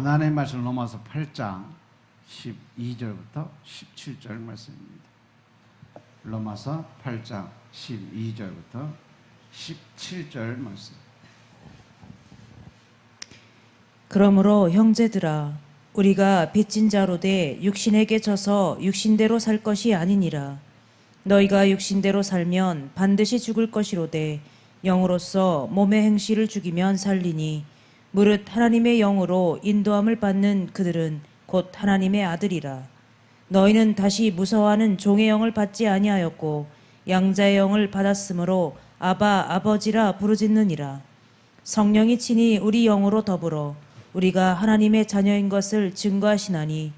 하나님의 말씀 로마서 8장 12절부터 17절 말씀입니다. 로마서 8장 12절부터 17절 말씀. 그러므로 형제들아 우리가 빚진 자로 돼 육신에게 져서 육신대로 살 것이 아니니라. 너희가 육신대로 살면 반드시 죽을 것이로되 영으로서 몸의 행실을 죽이면 살리니 무릇 하나님의 영으로 인도함을 받는 그들은 곧 하나님의 아들이라. 너희는 다시 무서워하는 종의 영을 받지 아니하였고 양자의 영을 받았으므로 아바 아버지라 부르짖느니라. 성령이 친히 우리 영으로 더불어 우리가 하나님의 자녀인 것을 증거하시나니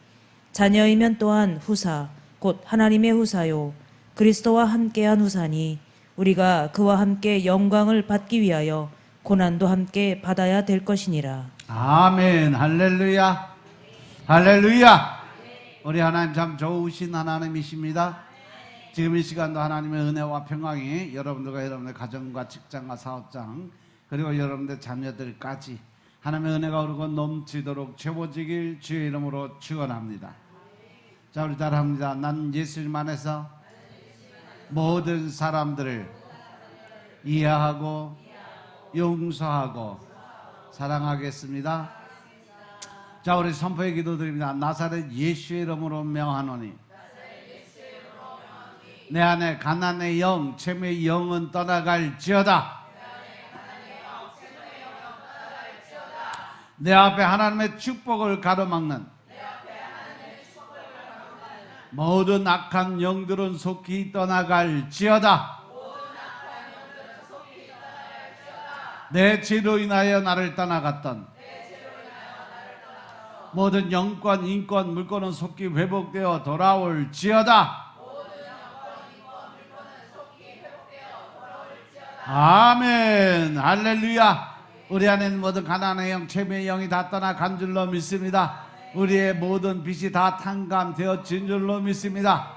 자녀이면 또한 후사 곧 하나님의 후사요 그리스도와 함께한 후사니 우리가 그와 함께 영광을 받기 위하여 고난도 함께 받아야 될 것이니라. 아멘. 할렐루야. 할렐루야. 우리 하나님 참 좋으신 하나님이십니다. 지금 이 시간도 하나님의 은혜와 평강이 여러분들과 여러분의 가정과 직장과 사업장 그리고 여러분들 자녀들까지 하나님의 은혜가 오르고 넘치도록 채워지길 주의 이름으로 축원합니다. 자, 우리 따라합니다. 난 예수님 안에서 모든 사람들을 이해하고 용서하고 사랑하겠습니다. 자, 우리 선포의 기도드립니다. 나사렛 예수의 이름으로 명하노니 내 안에 가난의 영, 채무의 영은 떠나갈지어다. 내 앞에 하나님의 축복을 가로막는 모든 악한 영들은 속히 떠나갈지어다. 내 죄로 인하여 나를 떠나갔던 모든 영권, 인권, 물권은 속히 회복되어 돌아올지어다. 아멘. 할렐루야. 우리 안에는 모든 가난의 영, 채무의 영이 다 떠나간 줄로 믿습니다. 우리의 모든 빚이 다 탕감되어진 줄로 믿습니다.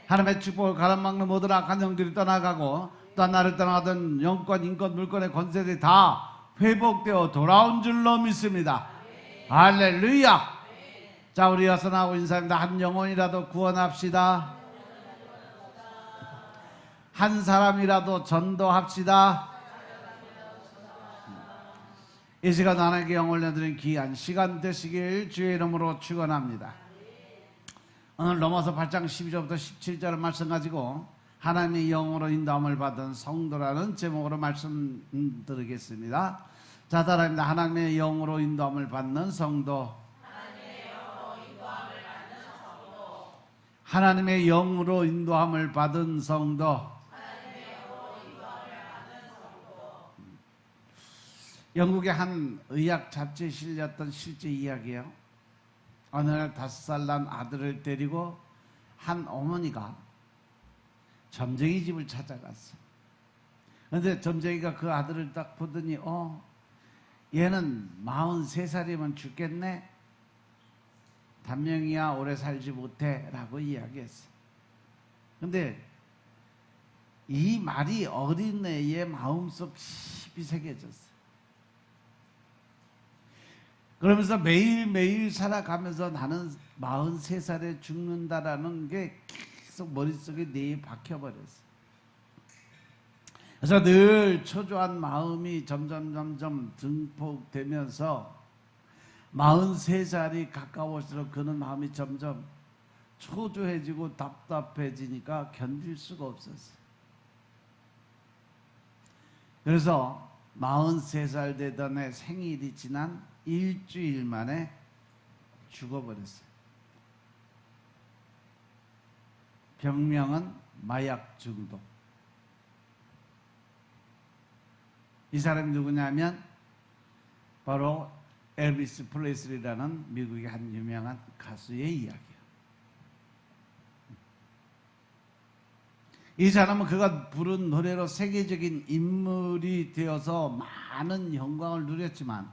하나님의 축복을 가로막는 모든 악한 영들이 떠나가고 또 나를 떠나가던 영권, 인권, 물권의 권세들이 다 회복되어 돌아온 줄로 믿습니다. 할렐루야. 자, 우리 여선하고 인사합니다. 한 영혼이라도 구원합시다. 한 사람이라도 전도합시다. 이 시간 하나님께 영을 내드린 귀한 시간 되시길 주의 이름으로 축원합니다. 오늘 로마서 8장 12절부터 17절 말씀 가지고 하나님의 영으로 인도함을 받은 성도라는 제목으로 말씀드리겠습니다. 자, 따라합니다. 하나님의 영으로 인도함을 받는 성도. 하나님의 영으로 인도함을 받은 성도. 영국의 한 의학 잡지에 실렸던 실제 이야기예요. 어느 날 5살 난 아들을 데리고 한 어머니가 점쟁이 집을 찾아갔어. 그런데 점쟁이가 그 아들을 딱 보더니 얘는 43살이면 죽겠네. 단명이야 오래 살지 못해 라고 이야기했어. 그런데 이 말이 어린애의 마음속 깊이 새겨졌어. 그러면서 매일매일 살아가면서 나는 43살에 죽는다라는 게 계속 머릿속에 내에 박혀버렸어. 그래서 늘 초조한 마음이 점점 증폭되면서 43살이 가까울수록 그는 마음이 점점 초조해지고 답답해지니까 견딜 수가 없었어. 그래서 43살 되던 해 생일이 지난 일주일 만에 죽어버렸어요. 병명은 마약 중독. 이 사람이 누구냐면 바로 엘비스 프레슬리라는 미국의 한 유명한 가수의 이야기예요. 이 사람은 그가 부른 노래로 세계적인 인물이 되어서 많은 영광을 누렸지만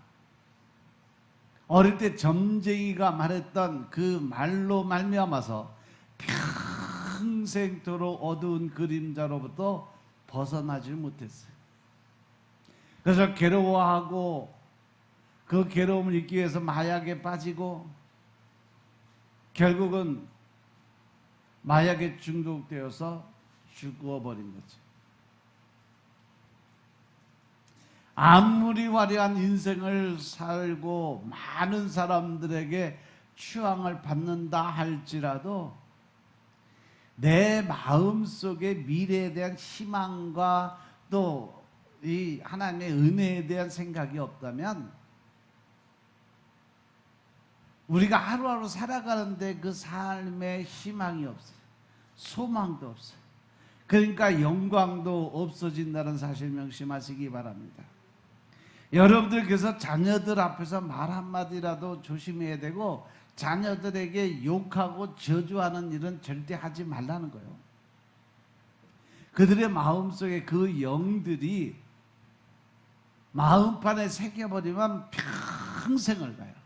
어릴 때 점쟁이가 말했던 그 말로 말미암아서 평생토록 어두운 그림자로부터 벗어나질 못했어요. 그래서 괴로워하고 그 괴로움을 잊기 위해서 마약에 빠지고 결국은 마약에 중독되어서 죽어버린 거죠. 아무리 화려한 인생을 살고 많은 사람들에게 추앙을 받는다 할지라도 내 마음속에 미래에 대한 희망과 또 이 하나님의 은혜에 대한 생각이 없다면 우리가 하루하루 살아가는데 그 삶에 희망이 없어요. 소망도 없어요. 그러니까 영광도 없어진다는 사실 명심하시기 바랍니다. 여러분들께서 자녀들 앞에서 말 한마디라도 조심해야 되고 자녀들에게 욕하고 저주하는 일은 절대 하지 말라는 거예요. 그들의 마음속에 그 영들이 마음판에 새겨버리면 평생을 가요.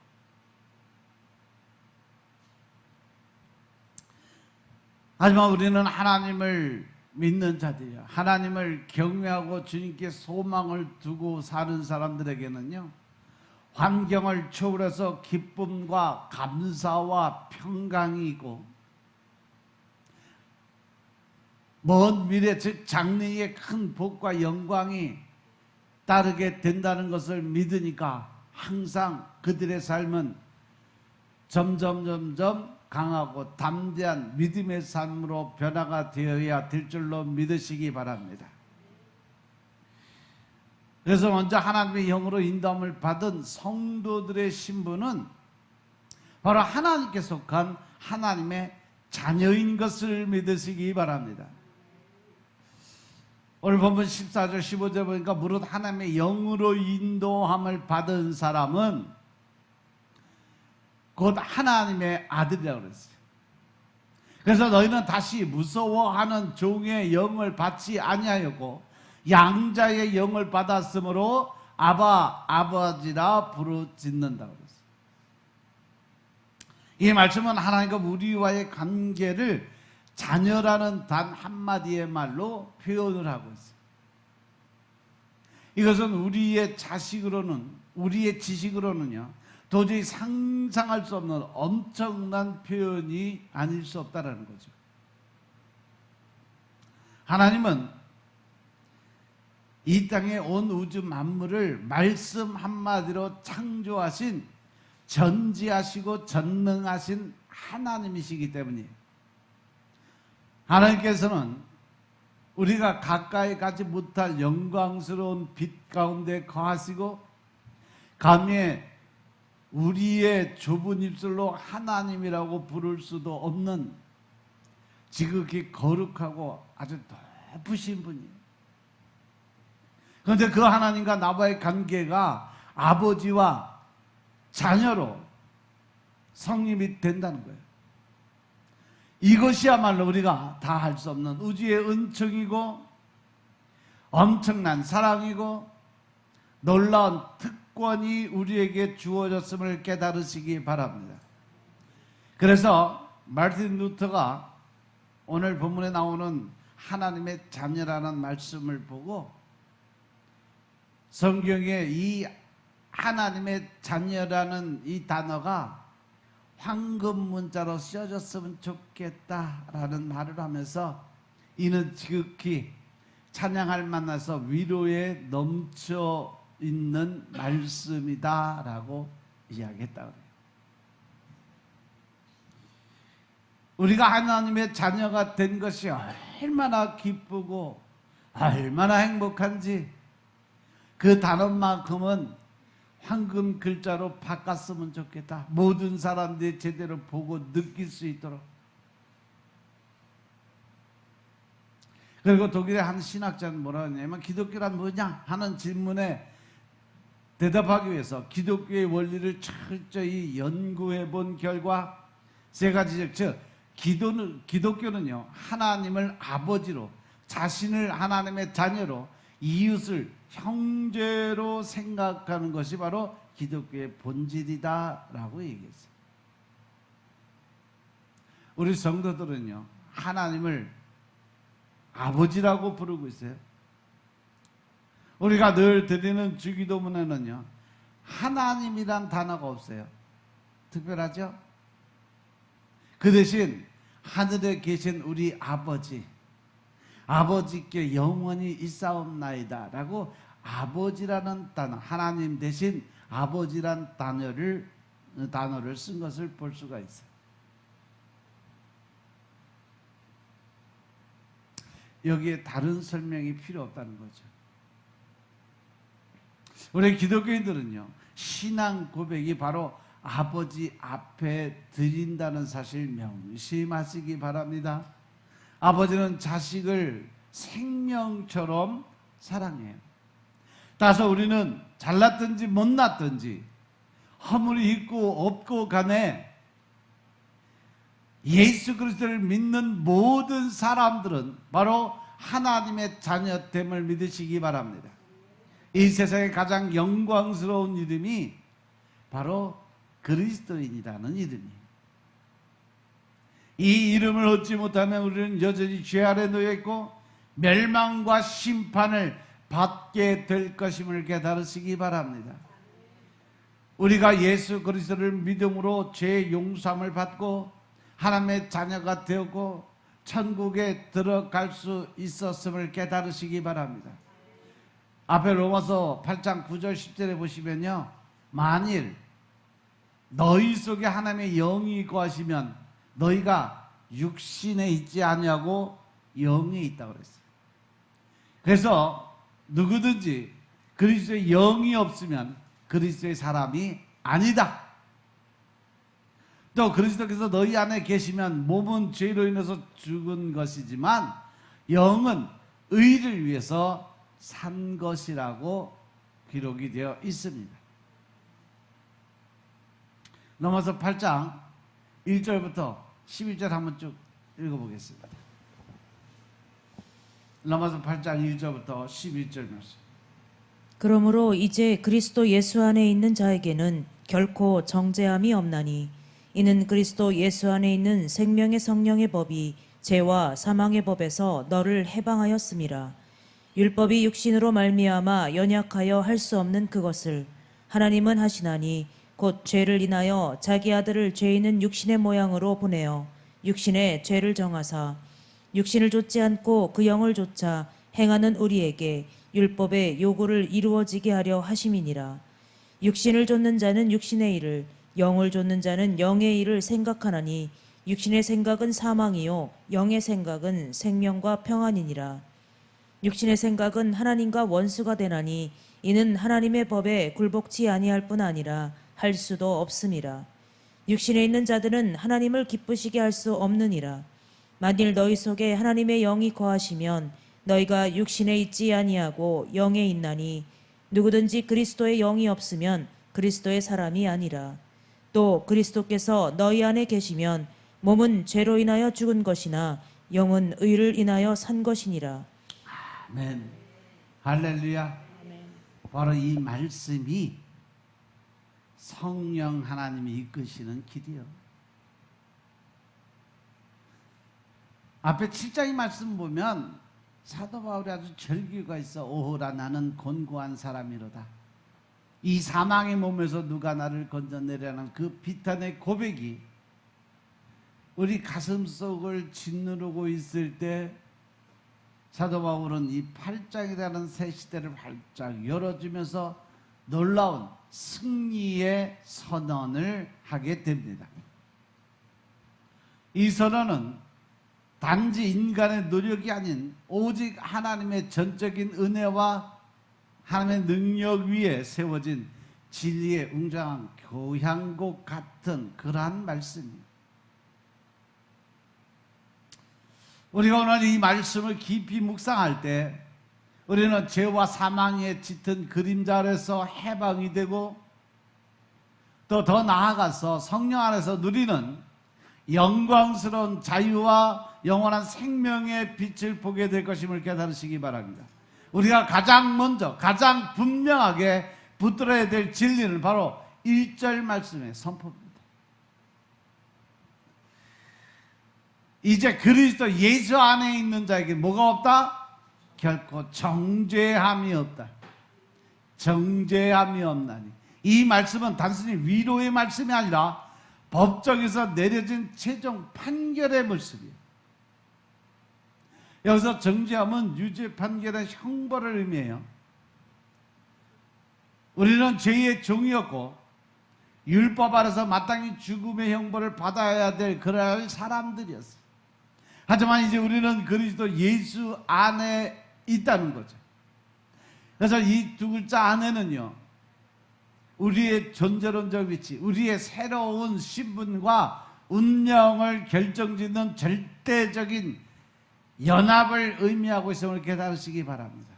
하지만 우리는 하나님을 믿는 자들이야. 하나님을 경외하고 주님께 소망을 두고 사는 사람들에게는요, 환경을 초월해서 기쁨과 감사와 평강이 있고 먼 미래, 즉 장래의 큰 복과 영광이 따르게 된다는 것을 믿으니까 항상 그들의 삶은 점점 강하고 담대한 믿음의 삶으로 변화가 되어야 될 줄로 믿으시기 바랍니다. 그래서 먼저 하나님의 영으로 인도함을 받은 성도들의 신분은 바로 하나님께 속한 하나님의 자녀인 것을 믿으시기 바랍니다. 오늘 본문 14절 15절 보니까 무릇 하나님의 영으로 인도함을 받은 사람은 곧 하나님의 아들이라고 그랬어요. 그래서 너희는 다시 무서워하는 종의 영을 받지 아니하였고 양자의 영을 받았으므로 아바 아버지라 부르짖는다고 그랬어요. 이 말씀은 하나님과 우리와의 관계를 자녀라는 단 한마디의 말로 표현을 하고 있어요. 이것은 우리의 자식으로는, 우리의 지식으로는요, 도저히 상상할 수 없는 엄청난 표현이 아닐 수 없다는 거죠. 하나님은 이 땅에 온 우주 만물을 말씀 한마디로 창조하신 전지하시고 전능하신 하나님이시기 때문이에요. 하나님께서는 우리가 가까이 가지 못할 영광스러운 빛 가운데 거하시고 감히 우리의 좁은 입술로 하나님이라고 부를 수도 없는 지극히 거룩하고 아주 높으신 분이에요. 그런데 그 하나님과 나와의 관계가 아버지와 자녀로 성립이 된다는 거예요. 이것이야말로 우리가 다 할 수 없는 우주의 은총이고 엄청난 사랑이고 놀라운 특권이 우리에게 주어졌음을 깨달으시기 바랍니다. 그래서 마르틴 루터가 오늘 본문에 나오는 하나님의 자녀라는 말씀을 보고 성경에 이 하나님의 자녀라는 이 단어가 황금 문자로 쓰여졌으면 좋겠다라는 말을 하면서 이는 지극히 찬양할 만해서 위로에 넘쳐 있는 말씀이다라고 이야기했다고 해요. 우리가 하나님의 자녀가 된 것이 얼마나 기쁘고 얼마나 행복한지 그 단어만큼은 황금 글자로 바꿨으면 좋겠다. 모든 사람들이 제대로 보고 느낄 수 있도록. 그리고 독일의 한 신학자는 뭐라 하냐면 기독교란 뭐냐 하는 질문에 대답하기 위해서 기독교의 원리를 철저히 연구해 본 결과 세 가지적, 즉 기독교는요 하나님을 아버지로, 자신을 하나님의 자녀로, 이웃을 형제로 생각하는 것이 바로 기독교의 본질이다라고 얘기했어요. 우리 성도들은요 하나님을 아버지라고 부르고 있어요. 우리가 늘 드리는 주기도문에는요 하나님이란 단어가 없어요. 특별하죠? 그 대신 하늘에 계신 우리 아버지께 영원히 있사옵나이다 라고 아버지라는 단어, 하나님 대신 아버지란 단어를 쓴 것을 볼 수가 있어요. 여기에 다른 설명이 필요 없다는 거죠. 우리 기독교인들은요, 신앙 고백이 바로 아버지 앞에 드린다는 사실 명심하시기 바랍니다. 아버지는 자식을 생명처럼 사랑해요. 따라서 우리는 잘났든지 못났든지 허물이 있고 없고 간에 예수 그리스도를 믿는 모든 사람들은 바로 하나님의 자녀됨을 믿으시기 바랍니다. 이 세상에 가장 영광스러운 이름이 바로 그리스도인이라는 이름이에요. 이 이름을 얻지 못하면 우리는 여전히 죄 아래 놓여 있고 멸망과 심판을 받게 될 것임을 깨달으시기 바랍니다. 우리가 예수 그리스도를 믿음으로 죄 용서함을 받고 하나님의 자녀가 되었고 천국에 들어갈 수 있었음을 깨달으시기 바랍니다. 앞에 로마서 8장 9절 10절에 보시면요, 만일 너희 속에 하나님의 영이 거하시면 너희가 육신에 있지 아니하고 영에 있다고 그랬어요. 그래서 누구든지 그리스도의 영이 없으면 그리스도의 사람이 아니다. 또 그리스도께서 너희 안에 계시면 몸은 죄로 인해서 죽은 것이지만 영은 의를 위해서 산 것이라고 기록이 되어 있습니다. 로마서 8장 1절부터 11절 한번 쭉 읽어보겠습니다. 로마서 8장 1절부터 11절 말씀. 그러므로 이제 그리스도 예수 안에 있는 자에게는 결코 정죄함이 없나니 이는 그리스도 예수 안에 있는 생명의 성령의 법이 죄와 사망의 법에서 너를 해방하였음이라. 율법이 육신으로 말미암아 연약하여 할 수 없는 그것을 하나님은 하시나니 곧 죄를 인하여 자기 아들을 죄 있는 육신의 모양으로 보내어 육신의 죄를 정하사 육신을 좇지 않고 그 영을 좇아 행하는 우리에게 율법의 요구를 이루어지게 하려 하심이니라. 육신을 좇는 자는 육신의 일을, 영을 좇는 자는 영의 일을 생각하나니 육신의 생각은 사망이요 영의 생각은 생명과 평안이니라. 육신의 생각은 하나님과 원수가 되나니 이는 하나님의 법에 굴복치 아니할 뿐 아니라 할 수도 없음이라. 육신에 있는 자들은 하나님을 기쁘시게 할 수 없느니라. 만일 너희 속에 하나님의 영이 거하시면 너희가 육신에 있지 아니하고 영에 있나니 누구든지 그리스도의 영이 없으면 그리스도의 사람이 아니라. 또 그리스도께서 너희 안에 계시면 몸은 죄로 인하여 죽은 것이나 영은 의를 인하여 산 것이니라. 아멘. 할렐루야. 바로 이 말씀이 성령 하나님이 이끄시는 길이요. 앞에 7장의 말씀 보면 사도 바울이 아주 절규가 있어. 오호라 나는 곤고한 사람이로다. 이 사망의 몸에서 누가 나를 건져내려는 그 비탄의 고백이 우리 가슴속을 짓누르고 있을 때 사도 바울은 이 8장이라는 새 시대를 활짝 열어주면서 놀라운 승리의 선언을 하게 됩니다. 이 선언은 단지 인간의 노력이 아닌 오직 하나님의 전적인 은혜와 하나님의 능력 위에 세워진 진리의 웅장한 교향곡 같은 그러한 말씀입니다. 우리가 오늘 이 말씀을 깊이 묵상할 때 우리는 죄와 사망에 짙은 그림자 아래서 해방이 되고 또 더 나아가서 성령 안에서 누리는 영광스러운 자유와 영원한 생명의 빛을 보게 될 것임을 깨달으시기 바랍니다. 우리가 가장 먼저 가장 분명하게 붙들어야 될 진리는 바로 1절 말씀의 선포입니다. 이제 그리스도 예수 안에 있는 자에게 뭐가 없다? 결코 정죄함이 없다. 정죄함이 없나니 이 말씀은 단순히 위로의 말씀이 아니라 법정에서 내려진 최종 판결의 모습이에요. 여기서 정죄함은 유죄 판결의 형벌을 의미해요. 우리는 죄의 종이었고 율법 아래서 마땅히 죽음의 형벌을 받아야 될 그럴 사람들이었어요. 하지만 이제 우리는 그리스도 예수 안에 있다는 거죠. 그래서 이 두 글자 안에는요, 우리의 존재론적 위치, 우리의 새로운 신분과 운명을 결정짓는 절대적인 연합을 의미하고 있음을 깨달으시기 바랍니다.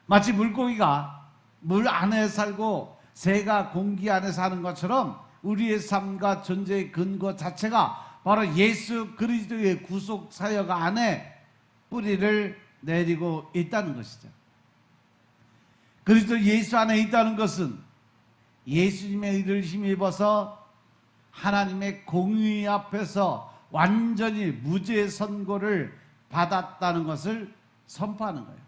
마치 물고기가 물 안에 살고 새가 공기 안에 사는 것처럼 우리의 삶과 존재의 근거 자체가 바로 예수 그리스도의 구속 사역 안에 뿌리를 내리고 있다는 것이죠. 그리스도 예수 안에 있다는 것은 예수님의 의를 힘입어서 하나님의 공의 앞에서 완전히 무죄 선고를 받았다는 것을 선포하는 거예요.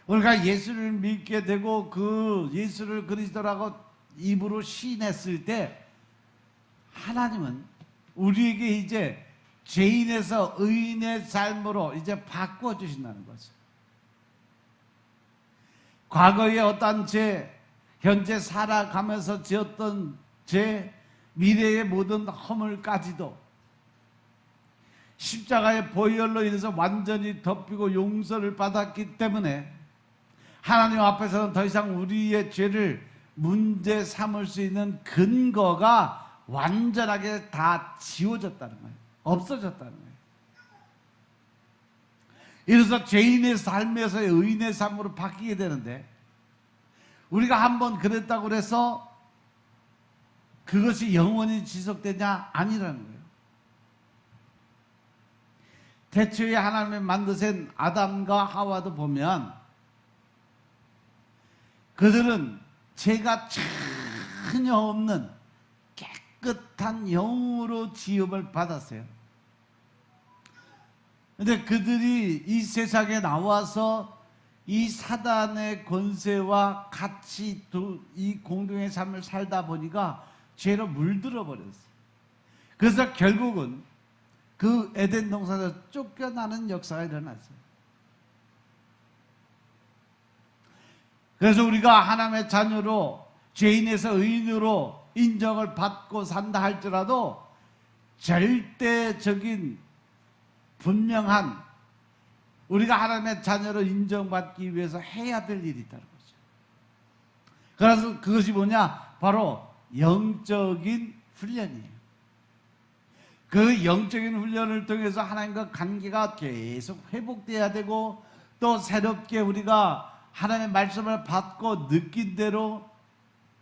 우리가 예수를 믿게 되고 그 예수를 그리스도라고 입으로 시인했을 때 하나님은 우리에게 이제 죄인에서 의인의 삶으로 이제 바꿔주신다는 거죠. 과거의 어떤 죄, 현재 살아가면서 지었던 죄, 미래의 모든 허물까지도 십자가의 보혈로 인해서 완전히 덮이고 용서를 받았기 때문에 하나님 앞에서는 더 이상 우리의 죄를 문제 삼을 수 있는 근거가 완전하게 다 지워졌다는 거예요. 없어졌다는 거예요. 이래서 죄인의 삶에서의 의인의 삶으로 바뀌게 되는데, 우리가 한번 그랬다고 해서 그것이 영원히 지속되냐? 아니라는 거예요. 태초에 하나님이 만드신 아담과 하와도 보면 그들은 죄가 전혀 없는 깨끗한 영으로 지음을 받았어요. 그런데 그들이 이 세상에 나와서 이 사단의 권세와 같이 이 공동의 삶을 살다 보니까 죄로 물들어 버렸어요. 그래서 결국은 그 에덴 동산에서 쫓겨나는 역사가 일어났어요. 그래서 우리가 하나님의 자녀로 죄인에서 의인으로 인정을 받고 산다 할지라도 절대적인 분명한 우리가 하나님의 자녀로 인정받기 위해서 해야 될 일이 있다는 거죠. 그래서 그것이 뭐냐? 바로 영적인 훈련이에요. 그 영적인 훈련을 통해서 하나님과 관계가 계속 회복돼야 되고, 또 새롭게 우리가 하나님의 말씀을 받고 느낀 대로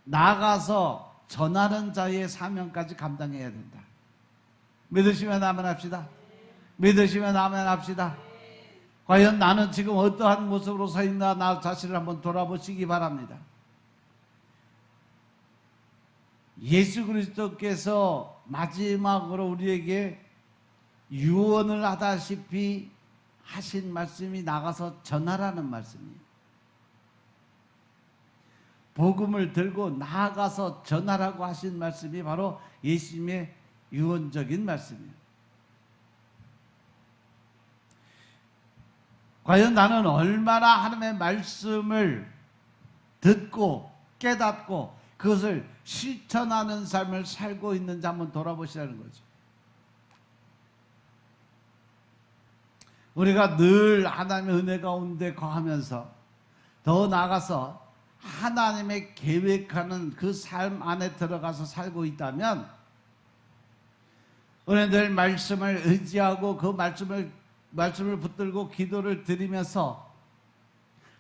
나아가서 전하는 자의 사명까지 감당해야 된다. 믿으시면 아멘 합시다. 믿으시면 아멘 합시다. 과연 나는 지금 어떠한 모습으로 서 있나, 나 자신을 한번 돌아보시기 바랍니다. 예수 그리스도께서 마지막으로 우리에게 유언을 하다시피 하신 말씀이 나가서 전하라는 말씀이에요. 복음을 들고 나아가서 전하라고 하신 말씀이 바로 예수님의 유언적인 말씀이에요. 과연 나는 얼마나 하나님의 말씀을 듣고 깨닫고 그것을 실천하는 삶을 살고 있는지 한번 돌아보시라는 거죠. 우리가 늘 하나님의 은혜 가운데 거하면서 더 나아가서 하나님의 계획하는 그 삶 안에 들어가서 살고 있다면, 우리는 늘 말씀을 의지하고 그 말씀을 붙들고 기도를 드리면서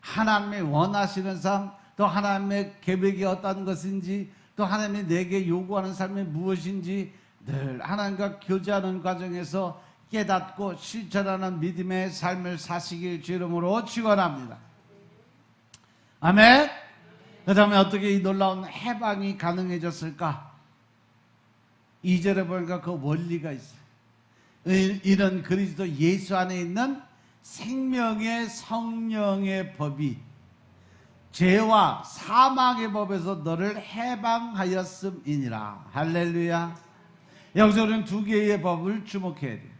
하나님이 원하시는 삶, 또 하나님의 계획이 어떤 것인지, 또 하나님이 내게 요구하는 삶이 무엇인지 늘 하나님과 교제하는 과정에서 깨닫고 실천하는 믿음의 삶을 사시길 주 이름으로 축원합니다. 아멘. 그 다음에 어떻게 이 놀라운 해방이 가능해졌을까? 2절에 보니까 그 원리가 있어요. 이런 그리스도 예수 안에 있는 생명의 성령의 법이 죄와 사망의 법에서 너를 해방하였음이니라. 할렐루야. 여기서 우리는 두 개의 법을 주목해야 돼요.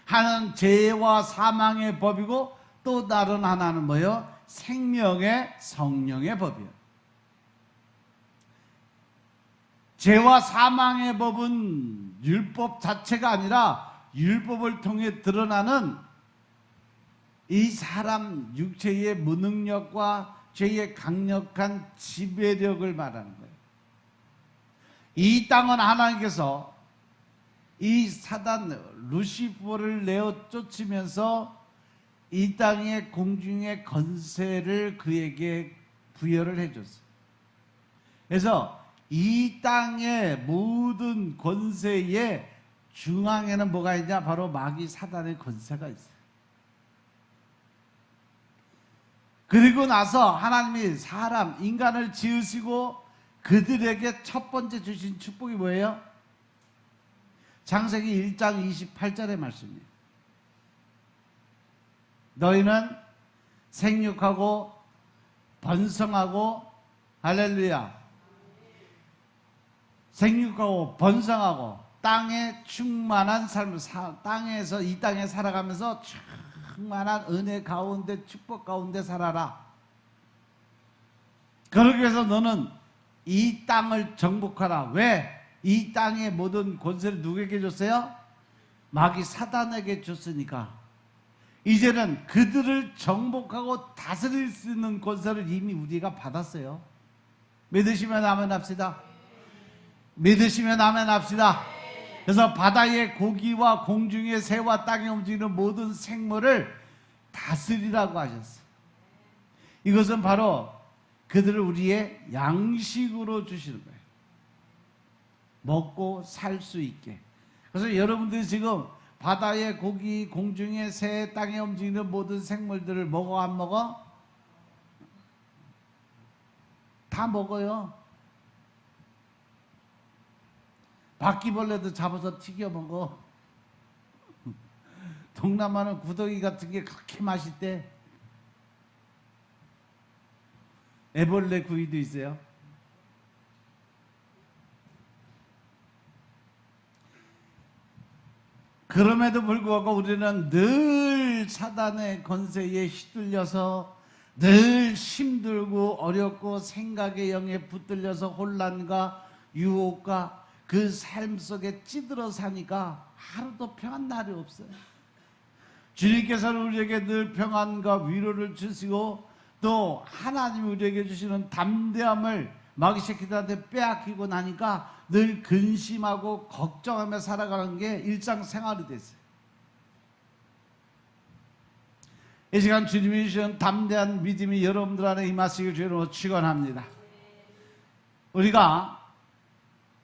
하나는 죄와 사망의 법이고 또 다른 하나는 뭐예요? 생명의 성령의 법이에요. 죄와 사망의 법은 율법 자체가 아니라 율법을 통해 드러나는 이 사람 육체의 무능력과 죄의 강력한 지배력을 말하는 거예요. 이 땅은 하나님께서 이 사단 루시퍼를 내어 쫓으면서 이 땅의 공중의 권세를 그에게 부여를 해줬어요. 그래서 이 땅의 모든 권세의 중앙에는 뭐가 있냐? 바로 마귀 사단의 권세가 있어요. 그리고 나서 하나님이 사람, 인간을 지으시고 그들에게 첫 번째 주신 축복이 뭐예요? 창세기 1장 28절의 말씀이에요. 너희는 생육하고 번성하고, 할렐루야, 생육하고 번성하고 땅에 충만한 삶을 땅에서 이 땅에 살아가면서 충만한 은혜 가운데 축복 가운데 살아라. 그러기 위해서 너는 이 땅을 정복하라. 왜? 이 땅의 모든 권세를 누구에게 줬어요? 마귀 사단에게 줬으니까 이제는 그들을 정복하고 다스릴 수 있는 권세를 이미 우리가 받았어요. 믿으시면 아멘 합시다. 믿으시면 아멘 합시다. 그래서 바다의 고기와 공중의 새와 땅에 움직이는 모든 생물을 다스리라고 하셨어요. 이것은 바로 그들을 우리의 양식으로 주시는 거예요. 먹고 살 수 있게. 그래서 여러분들이 지금 바다의 고기, 공중의 새, 땅에 움직이는 모든 생물들을 먹어 안 먹어? 다 먹어요. 바퀴벌레도 잡아서 튀겨 먹어. 동남아는 구더기 같은 게 그렇게 맛있대. 애벌레 구이도 있어요. 그럼에도 불구하고 우리는 늘 사단의 권세에 휘둘려서 늘 힘들고 어렵고 생각의 영에 붙들려서 혼란과 유혹과 그 삶 속에 찌들어 사니까 하루도 평안 날이 없어요. 주님께서는 우리에게 늘 평안과 위로를 주시고 또 하나님이 우리에게 주시는 담대함을 마귀 새끼들한테 빼앗기고 나니까 늘 근심하고 걱정하며 살아가는 게 일상생활이 됐어요. 이 시간 주님이 주신 담대한 믿음이 여러분들 안에 임하시길 주로 축원합니다. 우리가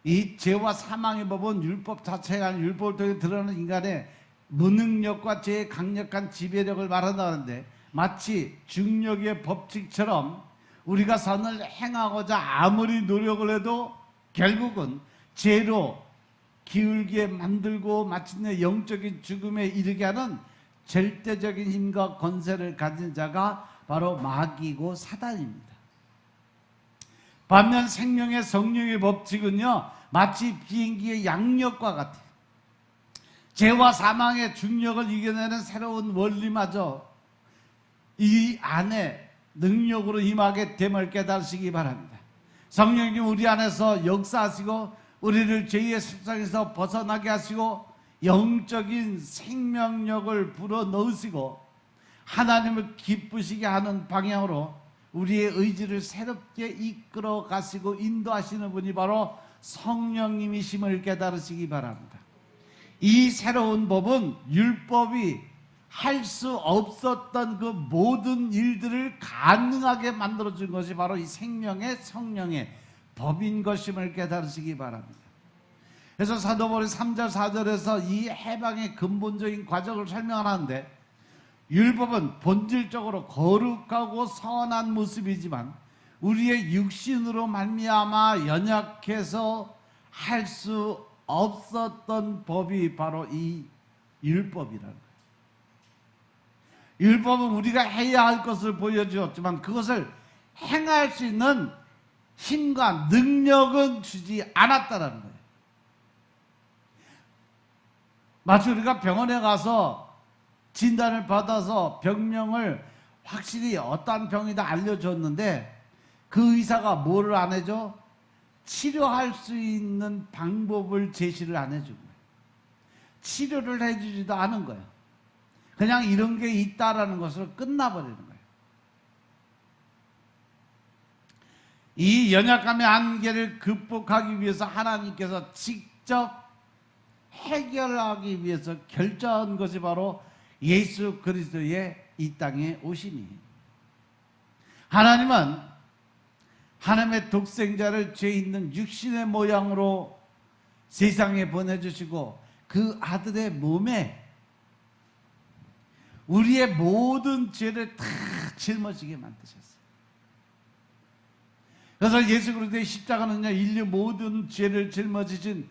이 죄와 사망의 법은 율법 자체가 아닌 율법을 통해 드러나는 인간의 무능력과 죄의 강력한 지배력을 말한다는데 마치 중력의 법칙처럼 우리가 선을 행하고자 아무리 노력을 해도 결국은 죄로 기울게 만들고 마침내 영적인 죽음에 이르게 하는 절대적인 힘과 권세를 가진 자가 바로 마귀고 사단입니다. 반면 생명의 성령의 법칙은요 마치 비행기의 양력과 같아요. 죄와 사망의 중력을 이겨내는 새로운 원리마저 이 안에 능력으로 임하게 됨을 깨달으시기 바랍니다. 성령님 우리 안에서 역사하시고 우리를 죄의 습성에서 벗어나게 하시고 영적인 생명력을 불어넣으시고 하나님을 기쁘시게 하는 방향으로 우리의 의지를 새롭게 이끌어 가시고 인도하시는 분이 바로 성령님이심을 깨달으시기 바랍니다. 이 새로운 법은 율법이 할 수 없었던 그 모든 일들을 가능하게 만들어준 것이 바로 이 생명의 성령의 법인 것임을 깨달으시기 바랍니다. 그래서 사도 바울이 3절 4절에서 이 해방의 근본적인 과정을 설명하는데 율법은 본질적으로 거룩하고 선한 모습이지만 우리의 육신으로 말미암아 연약해서 할 수 없었던 법이 바로 이 율법이라는 거예요. 율법은 우리가 해야 할 것을 보여주었지만 그것을 행할 수 있는 힘과 능력은 주지 않았다라는 거예요. 마치 우리가 병원에 가서 진단을 받아서 병명을 확실히 어떠한 병이다 알려줬는데 그 의사가 뭐를 안 해줘? 치료할 수 있는 방법을 제시를 안 해준 거예요. 치료를 해주지도 않은 거예요. 그냥 이런 게 있다라는 것으로 끝나버리는 거예요. 이 연약함의 한계를 극복하기 위해서 하나님께서 직접 해결하기 위해서 결정한 것이 바로 예수 그리스도의 이 땅에 오심이에요. 하나님은 하나님의 독생자를 죄 있는 육신의 모양으로 세상에 보내주시고 그 아들의 몸에 우리의 모든 죄를 다 짊어지게 만드셨어요. 그래서 예수 그리스도의 십자가는요, 인류 모든 죄를 짊어지신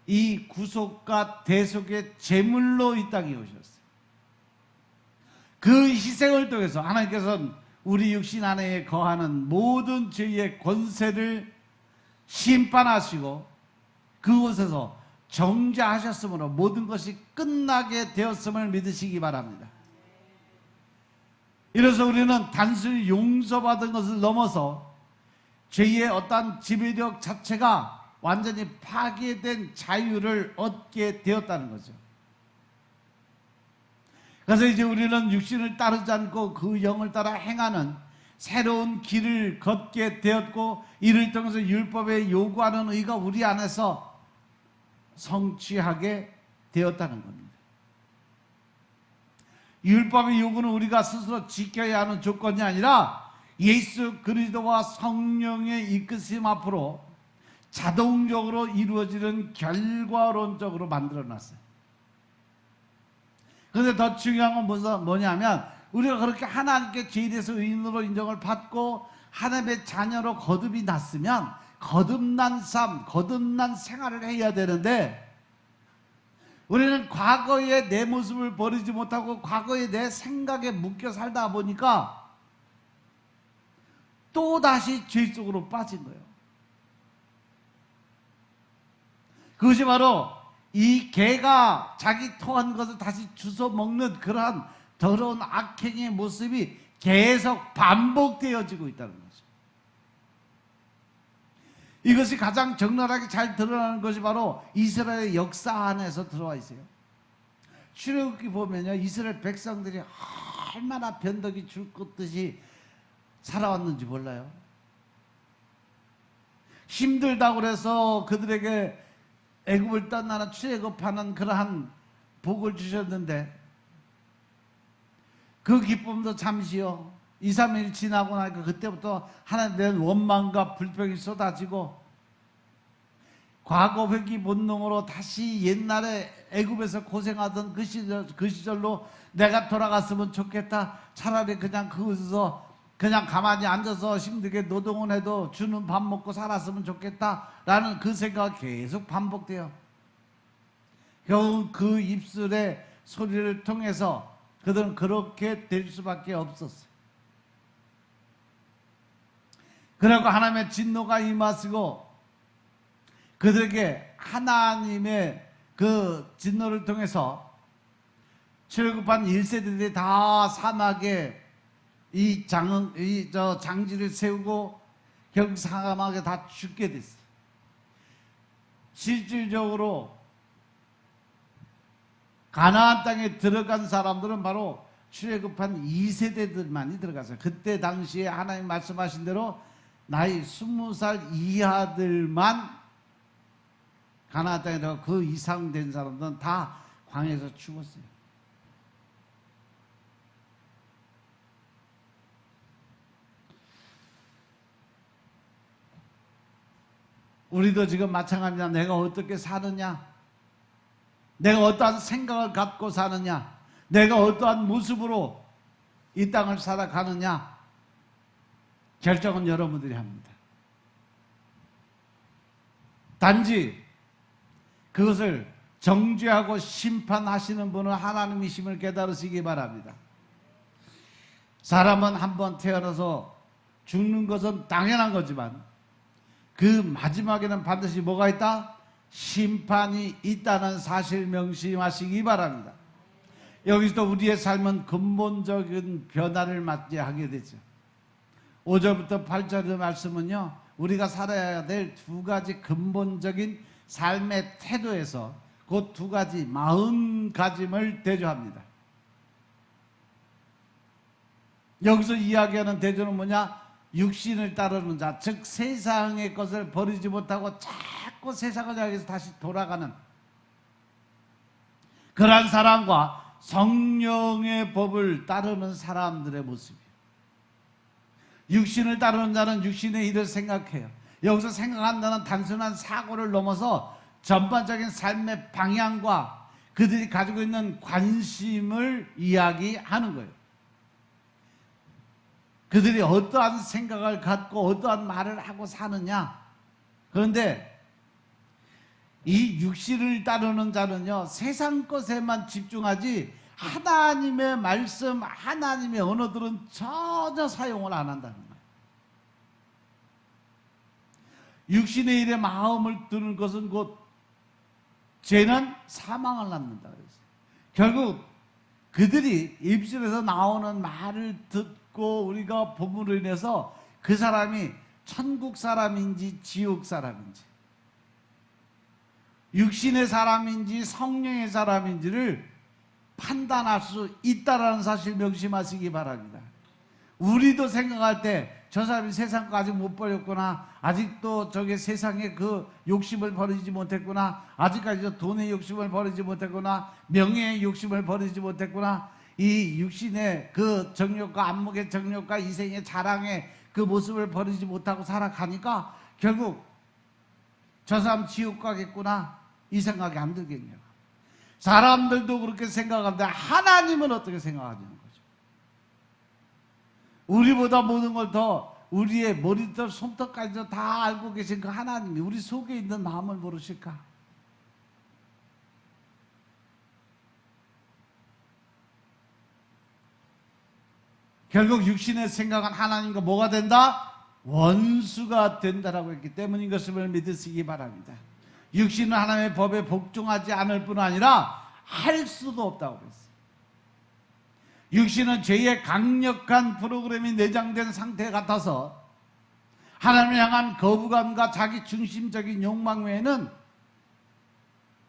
이 구속과 대속의 제물로 이 땅에 오셨어요. 그 희생을 통해서 하나님께서는 우리 육신 안에 거하는 모든 죄의 권세를 심판하시고 그곳에서 정죄하셨으므로 모든 것이 끝나게 되었음을 믿으시기 바랍니다. 이래서 우리는 단순히 용서받은 것을 넘어서 죄의 어떠한 지배력 자체가 완전히 파괴된 자유를 얻게 되었다는 거죠. 그래서 이제 우리는 육신을 따르지 않고 그 영을 따라 행하는 새로운 길을 걷게 되었고 이를 통해서 율법의 요구하는 의가 우리 안에서 성취하게 되었다는 겁니다. 율법의 요구는 우리가 스스로 지켜야 하는 조건이 아니라 예수 그리스도와 성령의 이끄심 앞으로 자동적으로 이루어지는 결과론적으로 만들어놨어요. 그런데 더 중요한 건 뭐냐면 우리가 그렇게 하나님께 죄에 대해서 의인으로 인정을 받고 하나님의 자녀로 거듭이 났으면 거듭난 삶, 거듭난 생활을 해야 되는데 우리는 과거의 내 모습을 버리지 못하고 과거의 내 생각에 묶여 살다 보니까 또다시 죄 속으로 빠진 거예요. 그것이 바로 이 개가 자기 토한 것을 다시 주워 먹는 그러한 더러운 악행의 모습이 계속 반복되어지고 있다는 거죠. 이것이 가장 적나라하게 잘 드러나는 것이 바로 이스라엘의 역사 안에서 들어와 있어요. 출애굽기 보면요, 이스라엘 백성들이 얼마나 변덕이 줄것듯이 살아왔는지 몰라요. 힘들다고 그래서 그들에게 애굽을 떠나는 출애굽하는 그러한 복을 주셨는데 그 기쁨도 잠시요. 2, 3일 지나고 나니까 그때부터 하나님에 대한 원망과 불평이 쏟아지고 과거 회귀 본능으로 다시 옛날에 애굽에서 고생하던 그 시절로 내가 돌아갔으면 좋겠다. 차라리 그냥 그곳에서 그냥 가만히 앉아서 힘들게 노동을 해도 주는 밥 먹고 살았으면 좋겠다라는 그 생각이 계속 반복돼요. 결국 그 입술의 소리를 통해서 그들은 그렇게 될 수밖에 없었어요. 그리고 하나님의 진노가 임하시고 그들에게 하나님의 그 진노를 통해서 출애굽한 1세대들이 다 사막에 장지를 세우고 결국 사막에 다 죽게 됐어요. 실질적으로 가나안 땅에 들어간 사람들은 바로 출애굽한 2세대들만이 들어갔어요. 그때 당시에 하나님 말씀하신 대로 나이 20살 이하들만 가나안 땅에 들어가 그 이상 된 사람들은 다 광야에서 죽었어요. 우리도 지금 마찬가지입니다. 내가 어떻게 사느냐, 내가 어떠한 생각을 갖고 사느냐, 내가 어떠한 모습으로 이 땅을 살아가느냐, 결정은 여러분들이 합니다. 단지 그것을 정죄하고 심판하시는 분은 하나님이심을 깨달으시기 바랍니다. 사람은 한번 태어나서 죽는 것은 당연한 거지만 그 마지막에는 반드시 뭐가 있다? 심판이 있다는 사실 명심하시기 바랍니다. 여기서 우리의 삶은 근본적인 변화를 맞이하게 되죠. 5절부터 8절의 말씀은요, 우리가 살아야 될 두 가지 근본적인 삶의 태도에서 그 두 가지 마음가짐을 대조합니다. 여기서 이야기하는 대조는 뭐냐? 육신을 따르는 자, 즉 세상의 것을 버리지 못하고 자꾸 세상을 향해서 다시 돌아가는 그러한 사람과 성령의 법을 따르는 사람들의 모습이에요. 육신을 따르는 자는 육신의 일을 생각해요. 여기서 생각한다는 단순한 사고를 넘어서 전반적인 삶의 방향과 그들이 가지고 있는 관심을 이야기하는 거예요. 그들이 어떠한 생각을 갖고 어떠한 말을 하고 사느냐. 그런데 이 육신을 따르는 자는요, 세상 것에만 집중하지 하나님의 말씀, 하나님의 언어들은 전혀 사용을 안 한다는 거예요. 육신의 일에 마음을 두는 것은 곧 죄는 사망을 낳는다 그랬어요. 결국 그들이 입술에서 나오는 말을 듣고 우리가 본문으로 인해서 그 사람이 천국 사람인지 지옥 사람인지, 육신의 사람인지 성령의 사람인지를 판단할 수 있다라는 사실 명심하시기 바랍니다. 우리도 생각할 때 저 사람이 세상 거 아직 못 버렸구나, 아직도 저게 세상의 그 욕심을 버리지 못했구나, 아직까지도 돈의 욕심을 버리지 못했구나, 명예의 욕심을 버리지 못했구나, 이 육신의 그 정욕과 안목의 정욕과 이생의 자랑의 그 모습을 버리지 못하고 살아가니까 결국 저 사람 지옥 가겠구나, 이 생각이 안 들겠냐고. 사람들도 그렇게 생각하는데 하나님은 어떻게 생각하냐는 거죠. 우리보다 모든 걸 더 우리의 머리부터 손톱까지 다 알고 계신 그 하나님이 우리 속에 있는 마음을 모르실까? 결국 육신의 생각은 하나님과 뭐가 된다? 원수가 된다라고 했기 때문인 것을 믿으시기 바랍니다. 육신은 하나님의 법에 복종하지 않을 뿐 아니라 할 수도 없다고 그랬어요. 육신은 죄의 강력한 프로그램이 내장된 상태 같아서 하나님을 향한 거부감과 자기 중심적인 욕망 외에는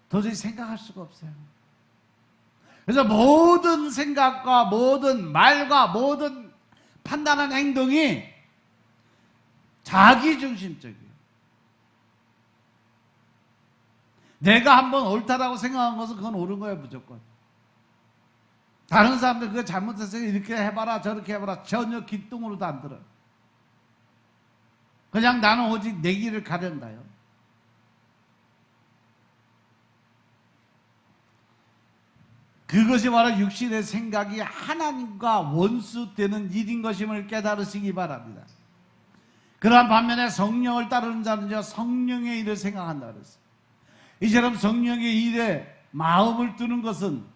도저히 생각할 수가 없어요. 그래서 모든 생각과 모든 말과 모든 판단하는 행동이 자기 중심적이에요. 내가 한번 옳다라고 생각한 것은 그건 옳은 거예요, 무조건. 다른 사람들 그거 잘못했어요, 이렇게 해봐라 저렇게 해봐라, 전혀 귀뚱으로도 안 들어요. 그냥 나는 오직 내 길을 가련다요. 그것이 바로 육신의 생각이 하나님과 원수되는 일인 것임을 깨달으시기 바랍니다. 그러한 반면에 성령을 따르는 자는요, 성령의 일을 생각한다 그랬어요. 이처럼 성령의 일에 마음을 두는 것은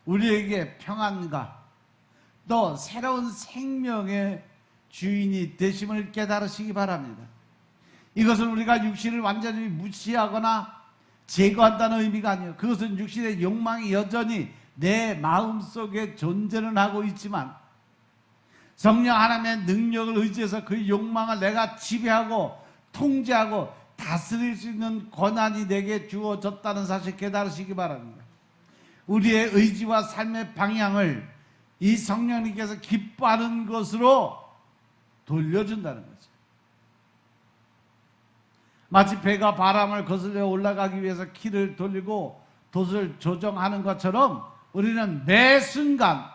우리에게 평안과 또 새로운 생명의 주인이 되심을 깨달으시기 바랍니다. 이것은 우리가 육신을 완전히 무시하거나 제거한다는 의미가 아니에요. 그것은 육신의 욕망이 여전히 내 마음속에 존재는 하고 있지만 성령 하나님의 능력을 의지해서 그 욕망을 내가 지배하고 통제하고 다스릴 수 있는 권한이 내게 주어졌다는 사실 깨달으시기 바랍니다. 우리의 의지와 삶의 방향을 이 성령님께서 기뻐하는 것으로 돌려준다는 거죠. 마치 배가 바람을 거슬려 올라가기 위해서 키를 돌리고 돛을 조정하는 것처럼 우리는 매 순간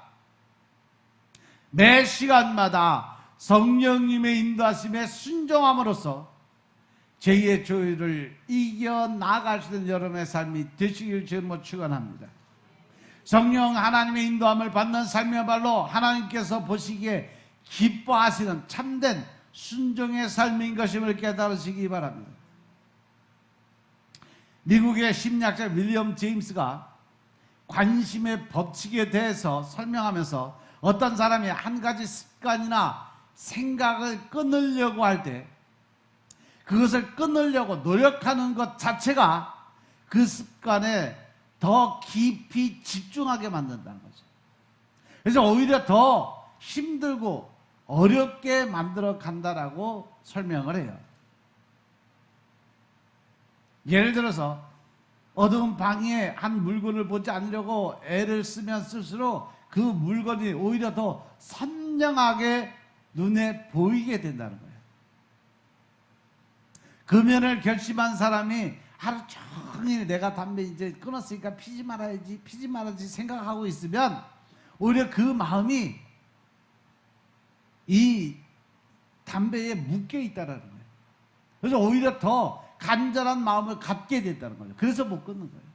매 시간마다 성령님의 인도하심에 순종함으로써 죄의 조율을 이겨나갈 수 있는 여러분의 삶이 되시길 주님으로 축원합니다. 성령 하나님의 인도함을 받는 삶의 발로 하나님께서 보시기에 기뻐하시는 참된 순종의 삶인 것임을 깨달으시기 바랍니다. 미국의 심리학자 윌리엄 제임스가 관심의 법칙에 대해서 설명하면서 어떤 사람이 한 가지 습관이나 생각을 끊으려고 할 때 그것을 끊으려고 노력하는 것 자체가 그 습관에 더 깊이 집중하게 만든다는 거죠. 그래서 오히려 더 힘들고 어렵게 만들어 간다라고 설명을 해요. 예를 들어서 어두운 방에 한 물건을 보지 않으려고 애를 쓰면 쓸수록 그 물건이 오히려 더 선명하게 눈에 보이게 된다는 거예요. 금연을 결심한 사람이 하루 종일 내가 담배 이제 끊었으니까 피지 말아야지 생각하고 있으면 오히려 그 마음이 이 담배에 묶여 있다라는 거예요. 그래서 오히려 더 간절한 마음을 갖게 됐다는 거예요. 그래서 못 끊는 거예요.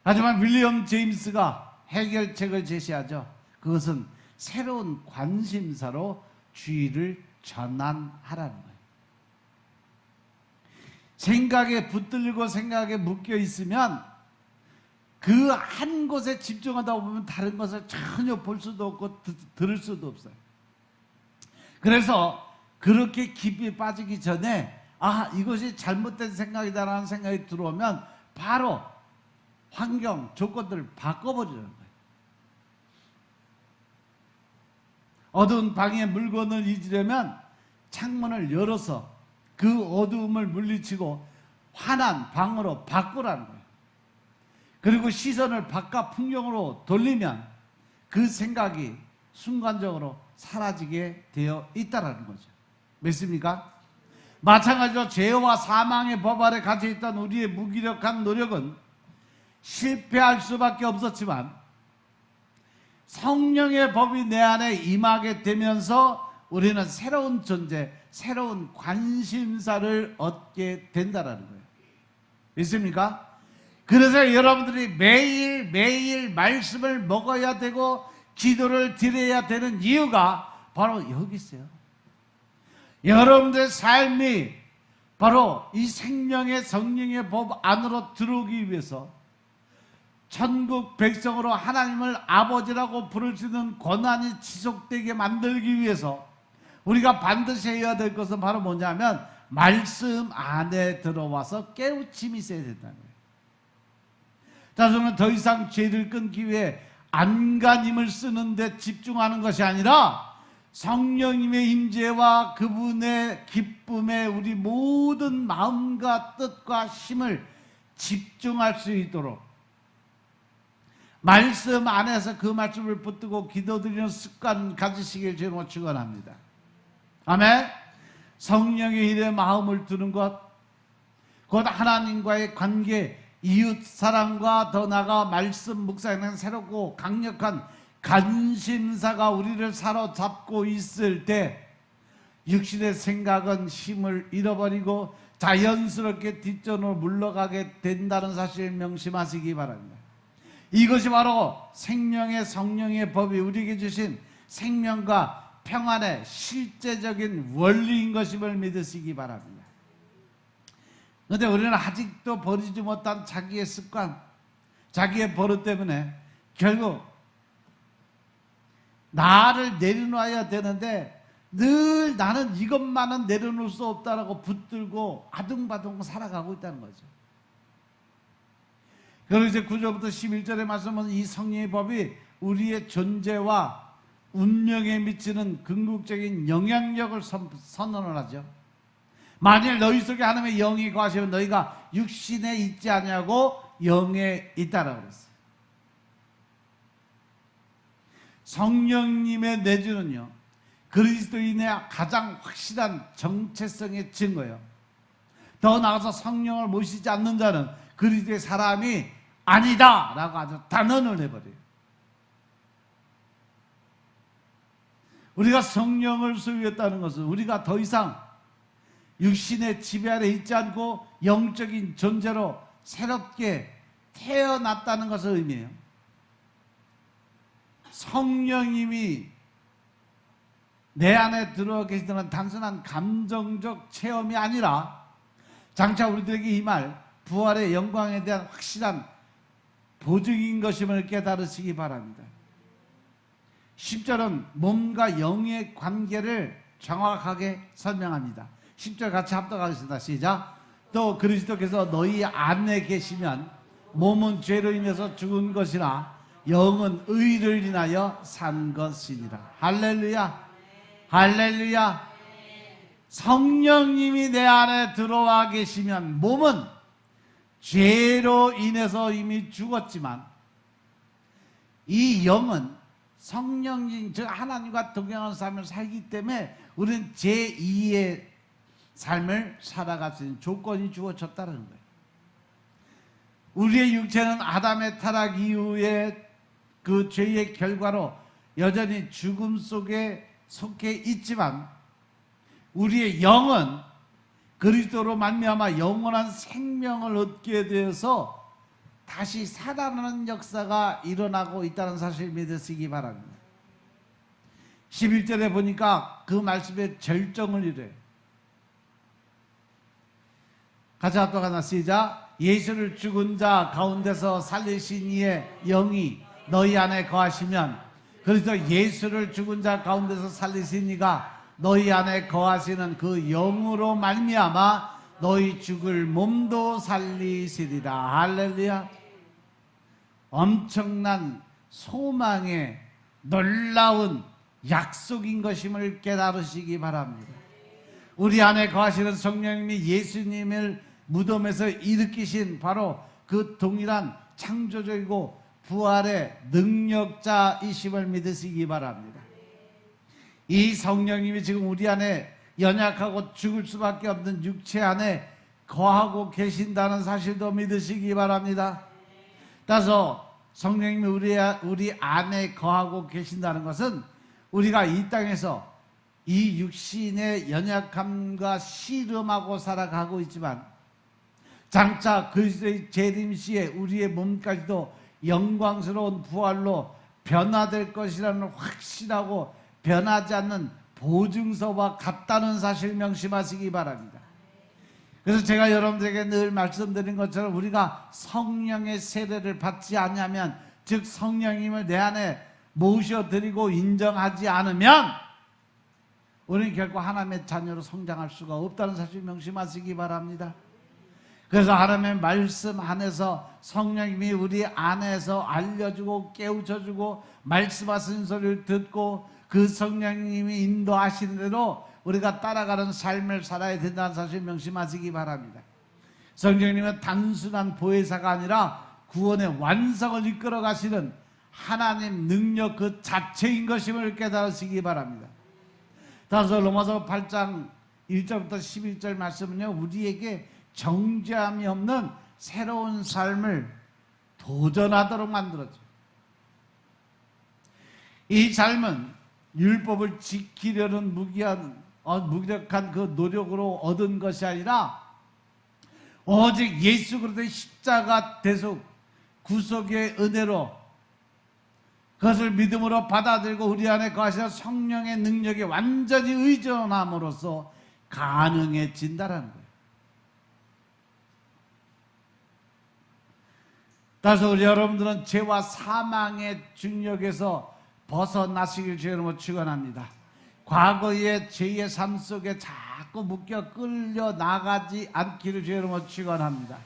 하지만 윌리엄 제임스가 해결책을 제시하죠. 그것은 새로운 관심사로 주의를 전환하라는 거예요. 생각에 붙들리고 생각에 묶여 있으면 그 한 곳에 집중하다 보면 다른 것을 전혀 볼 수도 없고 들을 수도 없어요. 그래서 그렇게 깊이 빠지기 전에 이것이 잘못된 생각이다라는 생각이 들어오면 바로 환경, 조건들을 바꿔버리는 거예요. 어두운 방에 물건을 잊으려면 창문을 열어서 그 어두움을 물리치고 환한 방으로 바꾸라는 거예요. 그리고 시선을 바깥 풍경으로 돌리면 그 생각이 순간적으로 사라지게 되어 있다는 거죠. 믿습니까? 마찬가지로 죄와 사망의 법 아래 갇혀있던 우리의 무기력한 노력은 실패할 수밖에 없었지만 성령의 법이 내 안에 임하게 되면서 우리는 새로운 존재, 새로운 관심사를 얻게 된다는 거예요. 믿습니까? 그래서 여러분들이 매일매일 말씀을 먹어야 되고 기도를 드려야 되는 이유가 바로 여기 있어요. 여러분들의 삶이 바로 이 생명의 성령의 법 안으로 들어오기 위해서 천국 백성으로 하나님을 아버지라고 부를 수 있는 권한이 지속되게 만들기 위해서 우리가 반드시 해야 될 것은 바로 뭐냐면 말씀 안에 들어와서 깨우침이 있어야 된다는 거예요. 자, 저는 더 이상 죄를 끊기 위해 안간힘을 쓰는 데 집중하는 것이 아니라 성령님의 임재와 그분의 기쁨에 우리 모든 마음과 뜻과 힘을 집중할 수 있도록 말씀 안에서 그 말씀을 붙들고 기도드리는 습관 가지시길 주로 축원합니다. 아멘. 성령의 일에 마음을 두는 것, 곧 하나님과의 관계, 이웃 사랑과 더 나아가 말씀 묵상하는 새롭고 강력한 관심사가 우리를 사로잡고 있을 때 육신의 생각은 힘을 잃어버리고 자연스럽게 뒷전으로 물러가게 된다는 사실을 명심하시기 바랍니다. 이것이 바로 생명의 성령의 법이 우리에게 주신 생명과 평안의 실제적인 원리인 것임을 믿으시기 바랍니다. 그런데 우리는 아직도 버리지 못한 자기의 습관, 자기의 버릇 때문에 결국 나를 내려놔야 되는데 늘 나는 이것만은 내려놓을 수 없다라고 붙들고 아둥바둥 살아가고 있다는 거죠. 그리고 이제 9절부터 11절의 말씀은 이 성령의 법이 우리의 존재와 운명에 미치는 궁극적인 영향력을 선언을 하죠. 만일 너희 속에 하나님의 영이 거하시면 너희가 육신에 있지 않냐고 영에 있다라고 그랬어요. 성령님의 내주는요, 그리스도인의 가장 확실한 정체성의 증거예요. 더 나아가서 성령을 모시지 않는 자는 그리스도의 사람이 아니다 라고 아주 단언을 해버려요. 우리가 성령을 소유했다는 것은 우리가 더 이상 육신의 지배 아래 있지 않고 영적인 존재로 새롭게 태어났다는 것을 의미해요. 성령님이 내 안에 들어와 계시다는 단순한 감정적 체험이 아니라 장차 우리들에게 임할 부활의 영광에 대한 확실한 보증인 것임을 깨달으시기 바랍니다. 10절은 몸과 영의 관계를 정확하게 설명합니다. 10절 같이 합독하겠습니다. 시작. 또 그리스도께서 너희 안에 계시면 몸은 죄로 인해서 죽은 것이나 영은 의를 인하여 산 것이니라. 할렐루야. 할렐루야. 성령님이 내 안에 들어와 계시면 몸은 죄로 인해서 이미 죽었지만 이 영은 성령님, 즉 하나님과 동행하는 삶을 살기 때문에 우리는 제2의 삶을 살아갈 수 있는 조건이 주어졌다는 거예요. 우리의 육체는 아담의 타락 이후에 그 죄의 결과로 여전히 죽음 속에 속해 있지만 우리의 영은 그리스도로 말미암아 영원한 생명을 얻게 되어서 다시 살아나는 역사가 일어나고 있다는 사실을 믿으시기 바랍니다. 11절에 보니까 그 말씀의 절정을 이래요. 같이 합독 하나 시작. 예수를 죽은 자 가운데서 살리신 이의 영이 너희 안에 거하시면, 그래서 예수를 죽은 자 가운데서 살리신 이가 너희 안에 거하시는 그 영으로 말미암아 너희 죽을 몸도 살리시리라. 할렐루야. 엄청난 소망의 놀라운 약속인 것임을 깨달으시기 바랍니다. 우리 안에 거하시는 성령님이 예수님을 무덤에서 일으키신 바로 그 동일한 창조적이고 부활의 능력자이심을 믿으시기 바랍니다. 이 성령님이 지금 우리 안에 연약하고 죽을 수밖에 없는 육체 안에 거하고 계신다는 사실도 믿으시기 바랍니다. 따라서 성령님이 우리 안에 거하고 계신다는 것은 우리가 이 땅에서 이 육신의 연약함과 씨름하고 살아가고 있지만 장차 그리스도의 재림시에 우리의 몸까지도 영광스러운 부활로 변화될 것이라는 확실하고 변하지 않는 보증서와 같다는 사실 명심하시기 바랍니다. 그래서 제가 여러분들에게 늘 말씀드린 것처럼 우리가 성령의 세례를 받지 않으면, 즉 성령님을 내 안에 모셔드리고 인정하지 않으면 우리는 결코 하나님의 자녀로 성장할 수가 없다는 사실 명심하시기 바랍니다. 그래서 하나님의 말씀 안에서 성령님이 우리 안에서 알려주고 깨우쳐주고 말씀하시는 소리를 듣고 그 성령님이 인도하시는 대로 우리가 따라가는 삶을 살아야 된다는 사실 명심하시기 바랍니다. 성령님은 단순한 보혜사가 아니라 구원의 완성을 이끌어 가시는 하나님 능력 그 자체인 것임을 깨달으시기 바랍니다. 따라서 로마서 8장 1절부터 11절 말씀은요, 우리에게 정죄함이 없는 새로운 삶을 도전하도록 만들어줘요. 이 삶은 율법을 지키려는 무기력한 그 노력으로 얻은 것이 아니라 오직 예수 그리스도의 십자가 대속 구속의 은혜로 그것을 믿음으로 받아들이고 우리 안에 거하시는 성령의 능력에 완전히 의존함으로써 가능해진다는 거예요. 따라서 우리 여러분들은 죄와 사망의 중력에서 벗어나시길 주님으로 축원합니다. 과거의 죄의 삶 속에 자꾸 묶여 끌려 나가지 않기를 주님으로 축원합니다.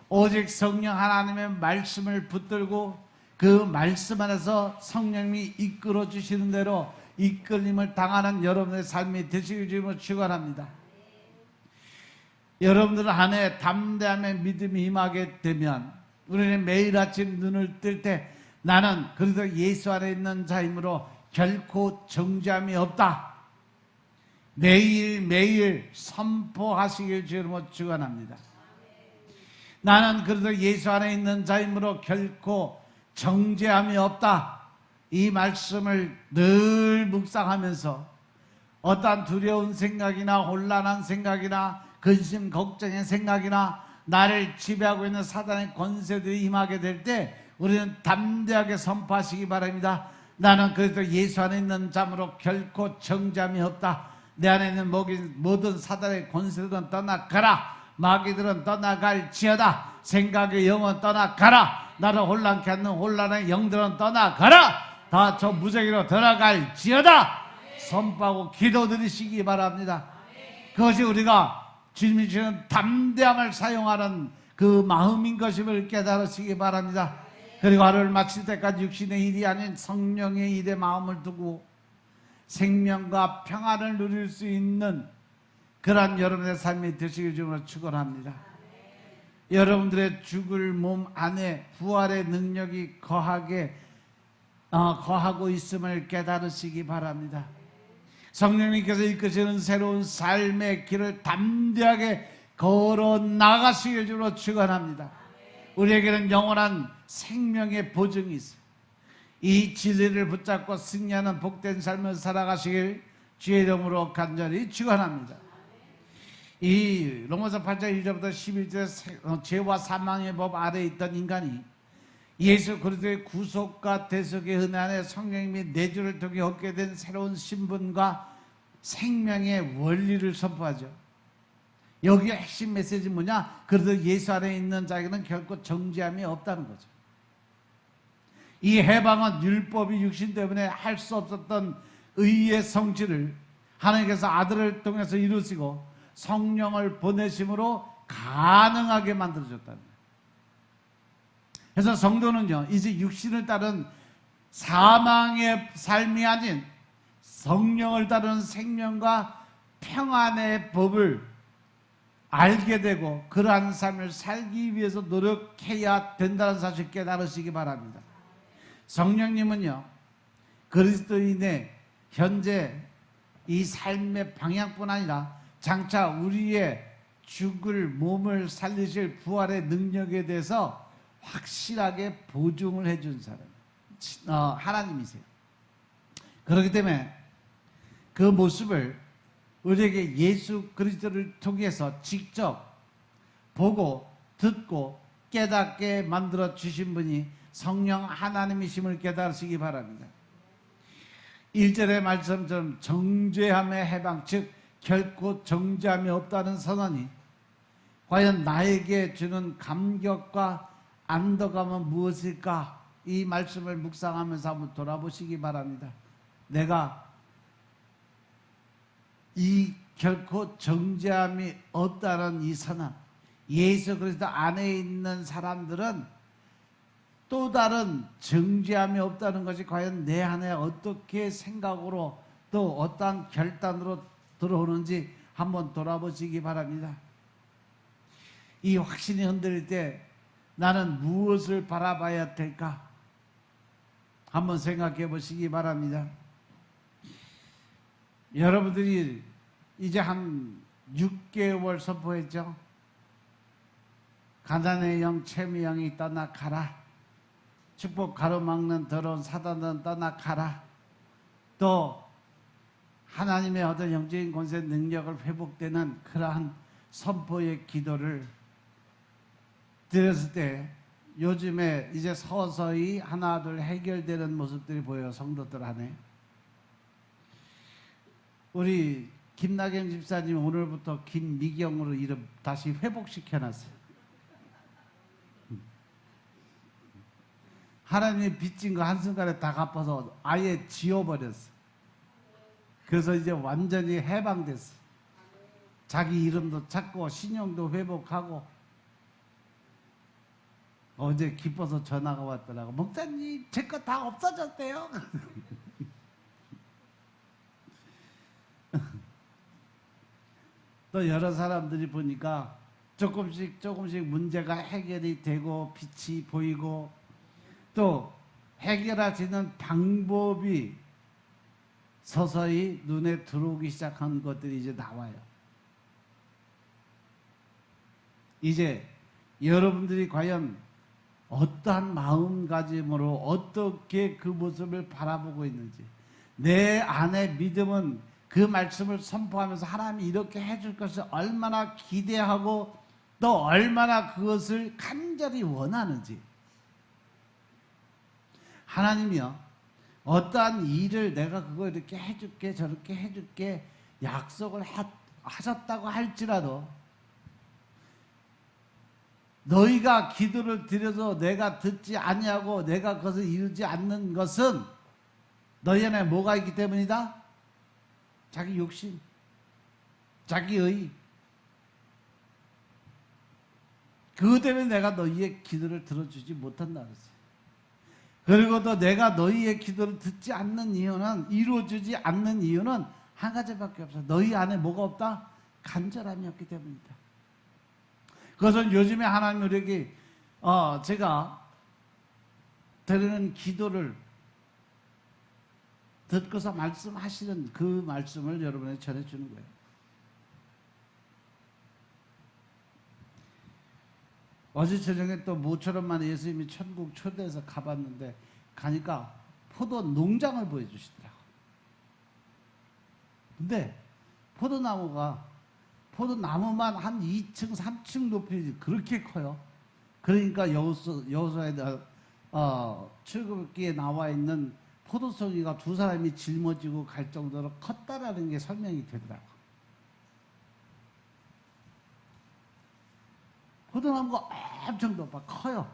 오직 성령 하나님의 말씀을 붙들고 그 말씀 안에서 성령님이 이끌어 주시는 대로 이끌림을 당하는 여러분의 삶이 되시길 주님으로 축원합니다. 여러분들 안에 담대함의 믿음이 임하게 되면 우리는 매일 아침 눈을 뜰 때 나는 그래도 예수 안에 있는 자이므로 결코 정죄함이 없다. 매일매일 선포하시길 주님으로 축원합니다. 나는 그래도 예수 안에 있는 자이므로 결코 정죄함이 없다. 이 말씀을 늘 묵상하면서 어떠한 두려운 생각이나 혼란한 생각이나 근심 걱정의 생각이나 나를 지배하고 있는 사단의 권세들이 임하게 될 때 우리는 담대하게 선포하시기 바랍니다. 나는 그래도 예수 안에 있는 자므로 결코 정죄함이 없다. 내 안에 있는 모든 사단의 권세들은 떠나가라. 마귀들은 떠나갈지어다. 생각의 영은 떠나가라. 나를 혼란케 하는 혼란의 영들은 떠나가라. 다 저 무저기로 들어갈지어다 선포하고 기도드리시기 바랍니다. 그것이 우리가 주님이 주시는 담대함을 사용하는 그 마음인 것임을 깨달으시기 바랍니다. 그리고 하루를 마칠 때까지 육신의 일이 아닌 성령의 일에 마음을 두고 생명과 평안을 누릴 수 있는 그러한 여러분의 삶이 되시길 주님으로 축원합니다. 여러분들의 죽을 몸 안에 부활의 능력이 거하고 있음을 깨달으시기 바랍니다. 성령님께서 이끄시는 새로운 삶의 길을 담대하게 걸어 나가시길 주로 축원합니다. 우리에게는 영원한 생명의 보증이 있어요. 이 진리를 붙잡고 승리하는 복된 삶을 살아가시길 주의 이름으로 간절히 축원합니다. 이 로마서 8장 1절부터 11절 죄와 사망의 법 아래에 있던 인간이 예수 그리스도의 구속과 대속의 은혜 안에 성령님이 내주를 통해 얻게 된 새로운 신분과 생명의 원리를 선포하죠. 여기에 핵심 메시지는 뭐냐? 그래도 예수 안에 있는 자에게는 결코 정죄함이 없다는 거죠. 이 해방은 율법이 육신 때문에 할 수 없었던 의의 성취를 하나님께서 아들을 통해서 이루시고 성령을 보내심으로 가능하게 만들어줬다는 거예요. 그래서 성도는요, 이제 육신을 따른 사망의 삶이 아닌 성령을 따르는 생명과 평안의 법을 알게 되고 그러한 삶을 살기 위해서 노력해야 된다는 사실 깨달으시기 바랍니다. 성령님은요, 그리스도인의 현재 이 삶의 방향뿐 아니라 장차 우리의 죽을 몸을 살리실 부활의 능력에 대해서 확실하게 보증을 해준 사람, 하나님이세요. 그렇기 때문에 그 모습을 우리에게 예수 그리스도를 통해서 직접 보고 듣고 깨닫게 만들어 주신 분이 성령 하나님이심을 깨달으시기 바랍니다. 1절의 말씀처럼 정죄함의 해방, 즉 결코 정죄함이 없다는 선언이 과연 나에게 주는 감격과 안도감은 무엇일까? 이 말씀을 묵상하면서 한번 돌아보시기 바랍니다. 내가 이 결코 정죄함이 없다는 이 선언, 예수 그리스도 안에 있는 사람들은 또 다른 정죄함이 없다는 것이 과연 내 안에 어떻게 생각으로 또 어떠한 결단으로 들어오는지 한번 돌아보시기 바랍니다. 이 확신이 흔들릴 때 나는 무엇을 바라봐야 될까? 한번 생각해 보시기 바랍니다. 여러분들이 이제 한 6개월 선포했죠. 가난의 영, 채무의 영이 떠나가라. 축복 가로막는 더러운 사단은 떠나가라. 또 하나님의 어떤 영적인 권세 능력을 회복되는 그러한 선포의 기도를 드렸을 때 요즘에 이제 서서히 하나둘 해결되는 모습들이 보여요. 성도들 안에. 우리 김나경 집사님 오늘부터 김미경으로 이름 다시 회복시켜놨어요. 하나님이 빚진 거 한순간에 다 갚아서 아예 지워버렸어. 그래서 이제 완전히 해방됐어. 자기 이름도 찾고 신용도 회복하고. 어제 기뻐서 전화가 왔더라고. 목사님 제 거 다 없어졌대요. 또 여러 사람들이 보니까 조금씩 문제가 해결이 되고 빛이 보이고 또 해결하시는 방법이 서서히 눈에 들어오기 시작한 것들이 이제 나와요. 이제 여러분들이 과연 어떠한 마음가짐으로 어떻게 그 모습을 바라보고 있는지, 내 안의 믿음은 그 말씀을 선포하면서 하나님이 이렇게 해줄 것을 얼마나 기대하고 또 얼마나 그것을 간절히 원하는지. 하나님이요, 어떠한 일을 내가 그거 이렇게 해줄게 저렇게 해줄게 약속을 하셨다고 할지라도 너희가 기도를 드려서 내가 듣지 아니하고 내가 그것을 이루지 않는 것은 너희 안에 뭐가 있기 때문이다? 자기 욕심, 자기의. 그것 때문에 내가 너희의 기도를 들어주지 못한다 그랬어요. 그리고 또 내가 너희의 기도를 듣지 않는 이유는, 이루어지지 않는 이유는 한 가지밖에 없어. 너희 안에 뭐가 없다? 간절함이 없기 때문이다. 그것은 요즘에 하나님 우리에게 제가 드리는 기도를 듣고서 말씀하시는 그 말씀을 여러분에게 전해주는 거예요. 어제 저녁에 또 모처럼만 예수님이 천국 초대해서 가봤는데 가니까 포도 농장을 보여주시더라고. 근데 포도나무만 한 2층, 3층 높이 그렇게 커요. 그러니까 여호수아에 출애굽기에 나와 있는 포도송이가 두 사람이 짊어지고 갈 정도로 컸다라는 게 설명이 되더라고. 포도나무가 엄청 높아 커요.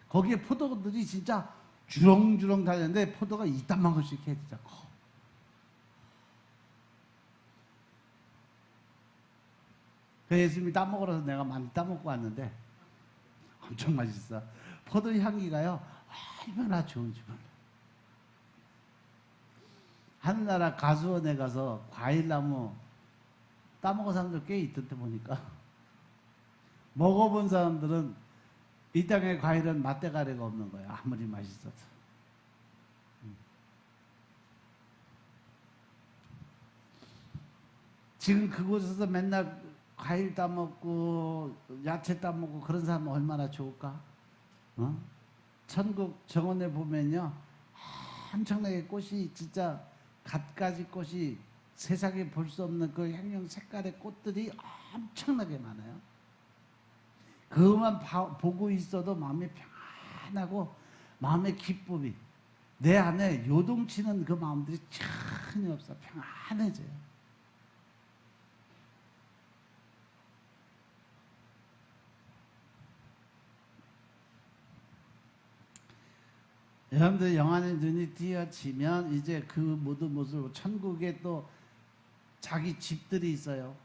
거기에 포도들이 진짜 주렁주렁 달렸는데 포도가 이딴만 것씩 해 진짜 커. 그 예수님이 따먹으러 내가 많이 따먹고 왔는데 엄청 맛있어. 포도 향기가요 얼마나 좋은지 몰라. 하늘나라 가수원에 가서 과일나무 따먹은 사람들 꽤 있던데 보니까 먹어본 사람들은 이 땅의 과일은 맛대가리가 없는 거야. 아무리 맛있어도. 지금 그곳에서 맨날 과일 따먹고 야채 따먹고 그런 사람은 얼마나 좋을까? 천국 정원에 보면요 엄청나게 꽃이 진짜 갖가지 꽃이 세상에 볼 수 없는 그 향명 색깔의 꽃들이 엄청나게 많아요. 그것만 보고 있어도 마음이 평안하고 마음의 기쁨이 내 안에 요동치는 그 마음들이 전혀 없어. 평안해져요. 여러분들 영안의 눈이 띄어지면 이제 그 모든 모습으로 천국에 또 자기 집들이 있어요.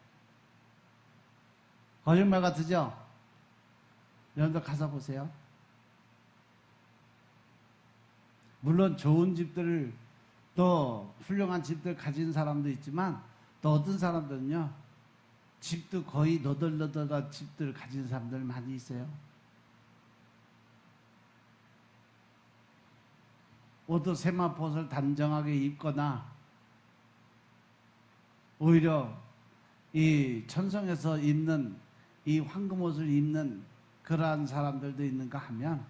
거짓말 같으죠? 여러분들 가서 보세요. 물론 좋은 집들 또 훌륭한 집들 가진 사람도 있지만 또 어떤 사람들은요 집도 거의 너덜너덜한 집들 가진 사람들 많이 있어요. 옷도 세마포옷을 단정하게 입거나 오히려 이 천성에서 입는 이 황금옷을 입는 그러한 사람들도 있는가 하면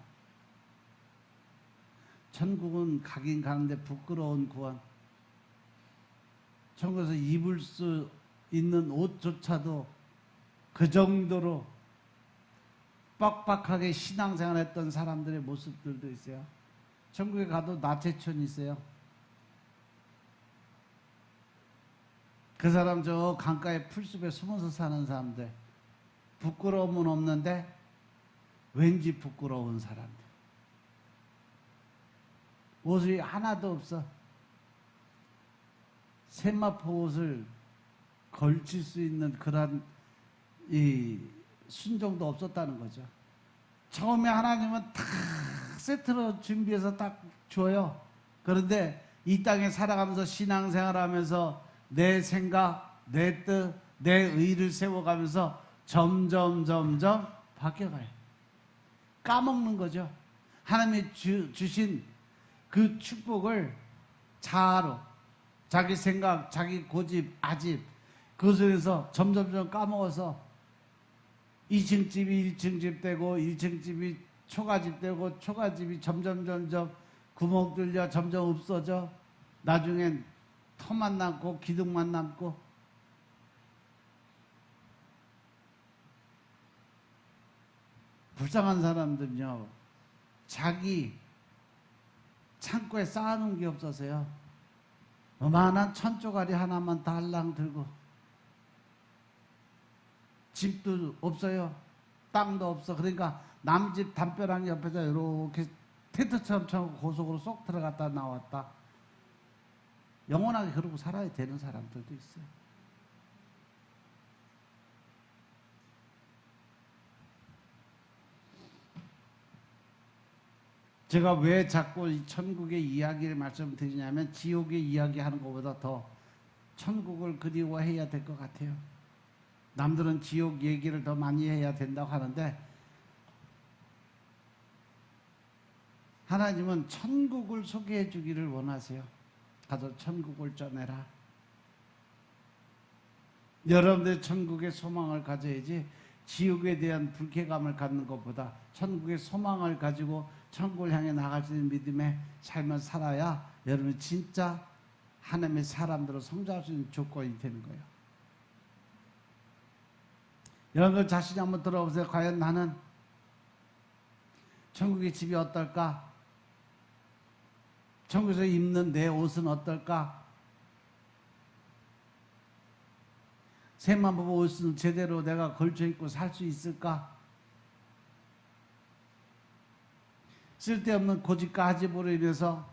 천국은 가긴 가는데 부끄러운 구원. 천국에서 입을 수 있는 옷조차도 그 정도로 빡빡하게 신앙생활했던 사람들의 모습들도 있어요. 천국에 가도 나체촌이 있어요. 그 사람 저 강가의 풀숲에 숨어서 사는 사람들. 부끄러움은 없는데 왠지 부끄러운 사람들. 옷이 하나도 없어. 세마포 옷을 걸칠 수 있는 그런 이 순종도 없었다는 거죠. 처음에 하나님은 다 세트로 준비해서 딱 줘요. 그런데 이 땅에 살아가면서 신앙생활하면서 내 생각, 내 뜻, 내 의를 세워가면서 점점 바뀌어가요. 까먹는 거죠. 하나님이 주신 그 축복을 자아로 자기 생각, 자기 고집, 아집 그것에서 점점 까먹어서 2층 집이 1층 집 되고 1층 집이 초가집 되고 초가집이 점점 구멍 뚫려 점점 없어져. 나중엔 터만 남고 기둥만 남고. 불쌍한 사람들은요 자기 창고에 쌓아놓은 게 없어서요 어마어마한 천조가리 하나만 달랑 들고 집도 없어요. 땅도 없어. 그러니까 남집 담벼락 옆에서 이렇게 텐트처럼 쳐놓고 고속으로 쏙 들어갔다 나왔다. 영원하게 그러고 살아야 되는 사람들도 있어요. 제가 왜 자꾸 이 천국의 이야기를 말씀드리냐면 지옥의 이야기하는 것보다 더 천국을 그리워해야 될 것 같아요. 남들은 지옥 얘기를 더 많이 해야 된다고 하는데 하나님은 천국을 소개해 주기를 원하세요. 가서 천국을 전해라. 여러분들 천국의 소망을 가져야지 지옥에 대한 불쾌감을 갖는 것보다 천국의 소망을 가지고 천국을 향해 나갈 수 있는 믿음의 삶을 살아야 여러분이 진짜 하나님의 사람들로 성장할 수 있는 조건이 되는 거예요. 여러분들 자신이 한번 들어보세요. 과연 나는 천국의 집이 어떨까? 천국에서 입는 내 옷은 어떨까? 새만 보고 옷은 제대로 내가 걸쳐 입고 살 수 있을까? 쓸데없는 고집가지보로 인해서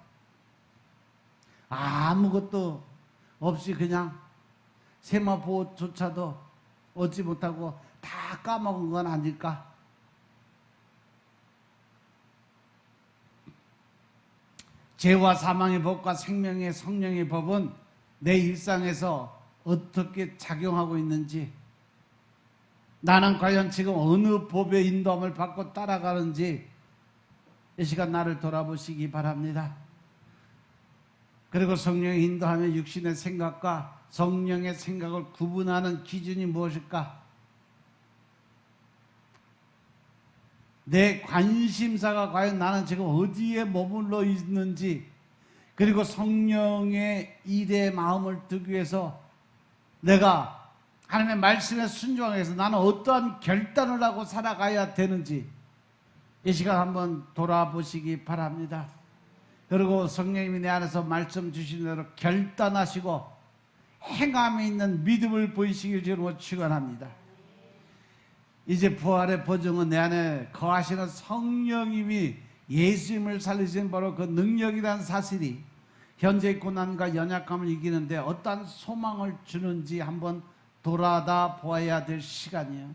아무것도 없이 그냥 세마보호조차도 얻지 못하고 다 까먹은 건 아닐까? 죄와 사망의 법과 생명의 성령의 법은 내 일상에서 어떻게 작용하고 있는지, 나는 과연 지금 어느 법의 인도함을 받고 따라가는지 이 시간 나를 돌아보시기 바랍니다. 그리고 성령의 인도하며 육신의 생각과 성령의 생각을 구분하는 기준이 무엇일까? 내 관심사가 과연 나는 지금 어디에 머물러 있는지, 그리고 성령의 일에 마음을 두기 위해서 내가 하나님의 말씀에 순종하기 위해서 나는 어떠한 결단을 하고 살아가야 되는지 이 시간 한번 돌아보시기 바랍니다. 그리고 성령님이 내 안에서 말씀 주신 대로 결단하시고 행함이 있는 믿음을 보이시길 주로 축원합니다. 이제 부활의 보증은 내 안에 거하시는 성령님이 예수님을 살리신 바로 그 능력이라는 사실이 현재의 고난과 연약함을 이기는데 어떠한 소망을 주는지 한번 돌아다 보아야 될 시간이에요.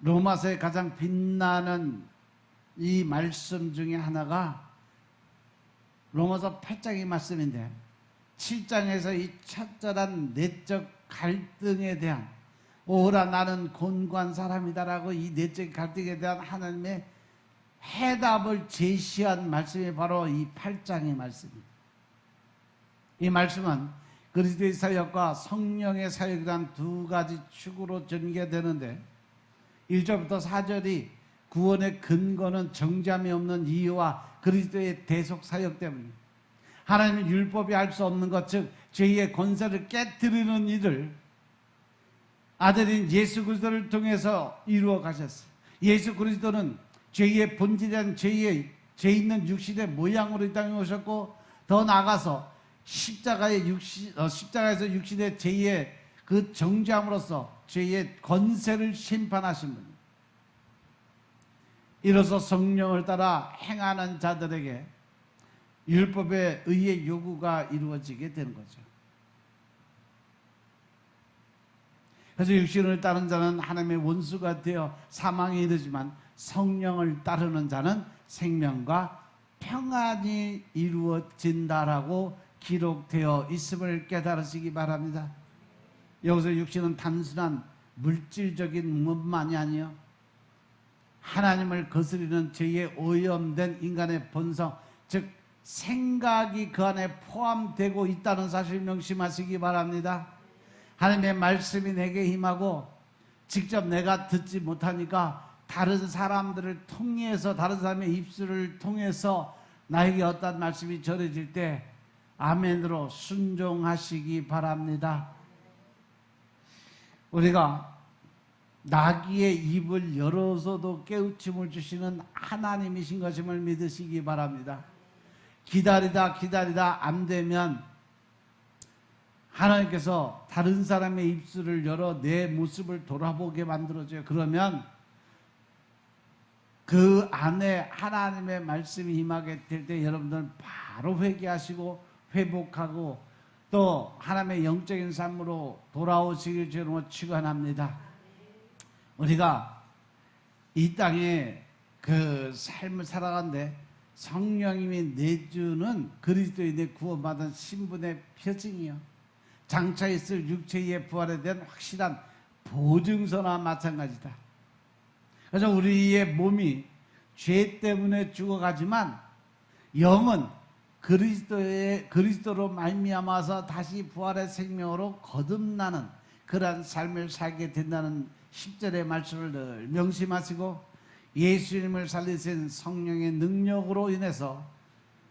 로마서의 가장 빛나는 이 말씀 중에 하나가 로마서 8장의 말씀인데 7장에서 이 철저한 내적 갈등에 대한, 오라 나는 곤고한 사람이다라고 이 내적 갈등에 대한 하나님의 해답을 제시한 말씀이 바로 이 8장의 말씀입니다. 이 말씀은 그리스도의 사역과 성령의 사역이란 두 가지 축으로 전개되는데 1절부터 4절이 구원의 근거는 정잠이 없는 이유와 그리스도의 대속 사역 때문입니다. 하나님은 율법이 할 수 없는 것, 즉 죄의 권세를 깨뜨리는 일을 아들인 예수 그리스도를 통해서 이루어 가셨어요. 예수 그리스도는 죄의 본질이란 죄 있는 육신의 모양으로 이 땅에 오셨고, 더 나아가서 십자가에서 육신의 죄의 그 정죄함으로써 죄의 권세를 심판하신 분입니다. 이로써 성령을 따라 행하는 자들에게 율법의 의의 요구가 이루어지게 되는 거죠. 그래서 육신을 따르는 자는 하나님의 원수가 되어 사망에 이르지만 성령을 따르는 자는 생명과 평안이 이루어진다라고 기록되어 있음을 깨달으시기 바랍니다. 여기서 육신은 단순한 물질적인 것만이 아니요, 하나님을 거스리는 죄에 오염된 인간의 본성, 즉 생각이 그 안에 포함되고 있다는 사실을 명심하시기 바랍니다. 하나님의 말씀이 내게 임하고 직접 내가 듣지 못하니까 다른 사람들을 통해서, 다른 사람의 입술을 통해서 나에게 어떤 말씀이 전해질 때 아멘으로 순종하시기 바랍니다. 우리가 나귀의 입을 열어서도 깨우침을 주시는 하나님이신 것임을 믿으시기 바랍니다. 기다리다 안 되면 하나님께서 다른 사람의 입술을 열어 내 모습을 돌아보게 만들어줘요. 그러면 그 안에 하나님의 말씀이 임하게 될 때 여러분들은 바로 회개하시고 회복하고 또 하나님의 영적인 삶으로 돌아오시길 주로 축원합니다. 우리가 이 땅에 그 삶을 살아가는데 성령님이 내주는 그리스도인의 구원받은 신분의 표징이요, 장차 있을 육체의 부활에 대한 확실한 보증서나 마찬가지다. 그래서 우리의 몸이 죄 때문에 죽어가지만 영은 그리스도로 말미암아서 다시 부활의 생명으로 거듭나는 그러한 삶을 살게 된다는 10절의 말씀을 늘 명심하시고 예수님을 살리신 성령의 능력으로 인해서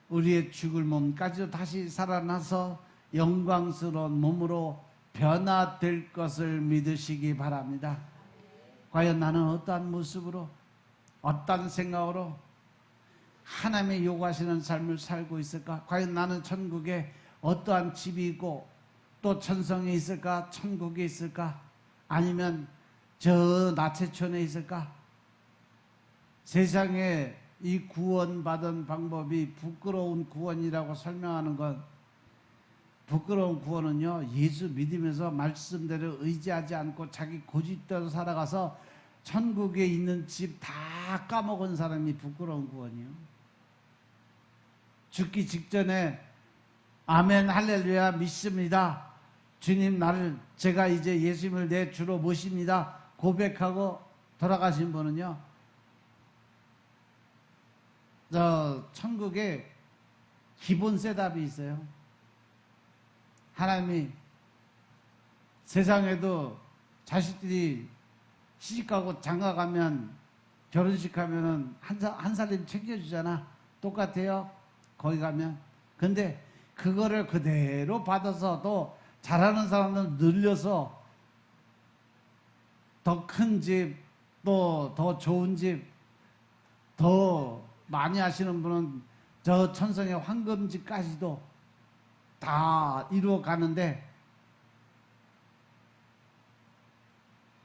우리의 죽을 몸까지도 다시 살아나서 영광스러운 몸으로 변화될 것을 믿으시기 바랍니다. 과연 나는 어떠한 모습으로, 어떠한 생각으로 하나님의 요구하시는 삶을 살고 있을까? 과연 나는 천국에 어떠한 집이 있고 또 천성에 있을까? 천국에 있을까? 아니면 저 나체촌에 있을까? 세상에 이 구원받은 방법이 부끄러운 구원이라고 설명하는 건, 부끄러운 구원은요, 예수 믿으면서 말씀대로 의지하지 않고 자기 고집대로 살아가서 천국에 있는 집 다 까먹은 사람이 부끄러운 구원이요. 죽기 직전에 아멘 할렐루야 믿습니다, 주님 제가 이제 예수님을 내 주로 모십니다 고백하고 돌아가신 분은요, 천국에 기본 셋업이 있어요. 하나님이 세상에도 자식들이 시집가고 장가가면, 결혼식 하면은 한 살림 챙겨주잖아. 똑같아요, 거기 가면. 근데 그거를 그대로 받아서 또 잘하는 사람은 늘려서 더 큰 집, 또 더 좋은 집, 더 많이 하시는 분은 저 천성의 황금집까지도 다 이루어 가는데,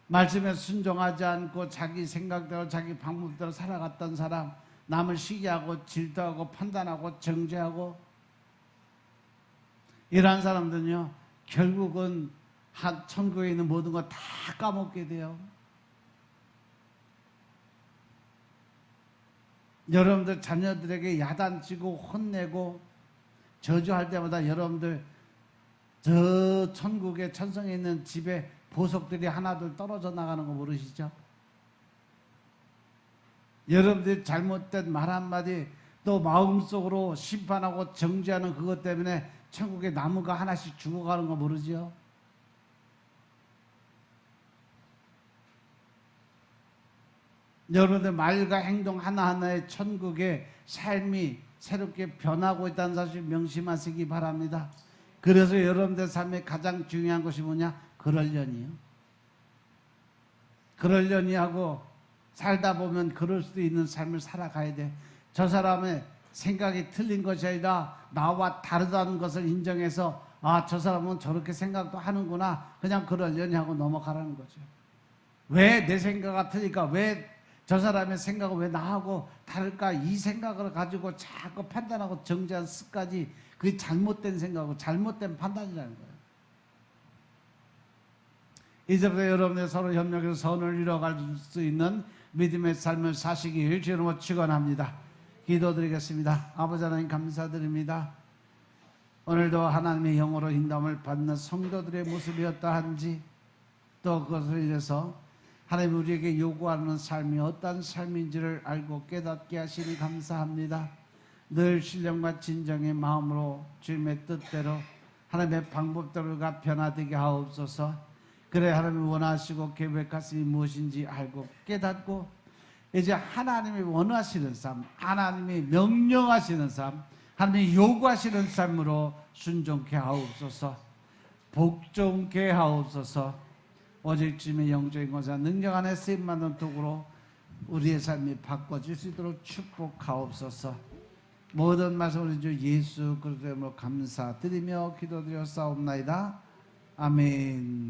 말씀에 순종하지 않고 자기 생각대로 자기 방법대로 살아갔던 사람, 남을 시기하고 질투하고 판단하고 정죄하고 이러한 사람들은요, 결국은 천국에 있는 모든 거 다 까먹게 돼요. 여러분들 자녀들에게 야단치고 혼내고 저주할 때마다 여러분들 저 천국의 천성에 있는 집에 보석들이 하나둘 떨어져 나가는 거 모르시죠? 여러분들이 잘못된 말 한마디, 또 마음속으로 심판하고 정죄하는 그것 때문에 천국의 나무가 하나씩 죽어가는 거 모르죠? 여러분들 말과 행동 하나하나에 천국의 삶이 새롭게 변하고 있다는 사실 명심하시기 바랍니다. 그래서 여러분들 삶에 가장 중요한 것이 뭐냐? 그러려니요. 그러려니 하고 살다 보면 그럴 수도 있는 삶을 살아가야 돼. 저 사람의 생각이 틀린 것이 아니라 나와 다르다는 것을 인정해서, 아, 저 사람은 저렇게 생각도 하는구나, 그냥 그러려니 하고 넘어가라는 거죠. 왜 내 생각이 틀릴까? 왜 저 사람의 생각은 왜 나하고 다를까? 이 생각을 가지고 자꾸 판단하고 정죄한 습관이 그게 잘못된 생각이고 잘못된 판단이라는 거예요. 이제부터 여러분들 서로 협력해서 선을 이뤄갈 수 있는 믿음의 삶을 사시길 주님으로 축원합니다. 기도드리겠습니다. 아버지 하나님 감사드립니다. 오늘도 하나님의 영으로 인도함을 받는 성도들의 모습이었다 한지, 또 그것을 인해서 하나님 우리에게 요구하는 삶이 어떤 삶인지를 알고 깨닫게 하시니 감사합니다. 늘 신령과 진정의 마음으로 주님의 뜻대로 하나님의 방법대로가 변화되게 하옵소서. 그래 하나님이 원하시고 계획하심이 무엇인지 알고 깨닫고 이제 하나님이 원하시는 삶, 하나님이 명령하시는 삶, 하나님이 요구하시는 삶으로 순종케 하옵소서. 복종케 하옵소서. 오직 주님의 영적인 권세와 능력 안에 쓰임받는 도구로 우리의 삶이 바꿔질 수 있도록 축복하옵소서. 모든 말씀 우리 주 예수 그리스도의 이름으로 감사드리며 기도드려 싸움나이다. 아멘.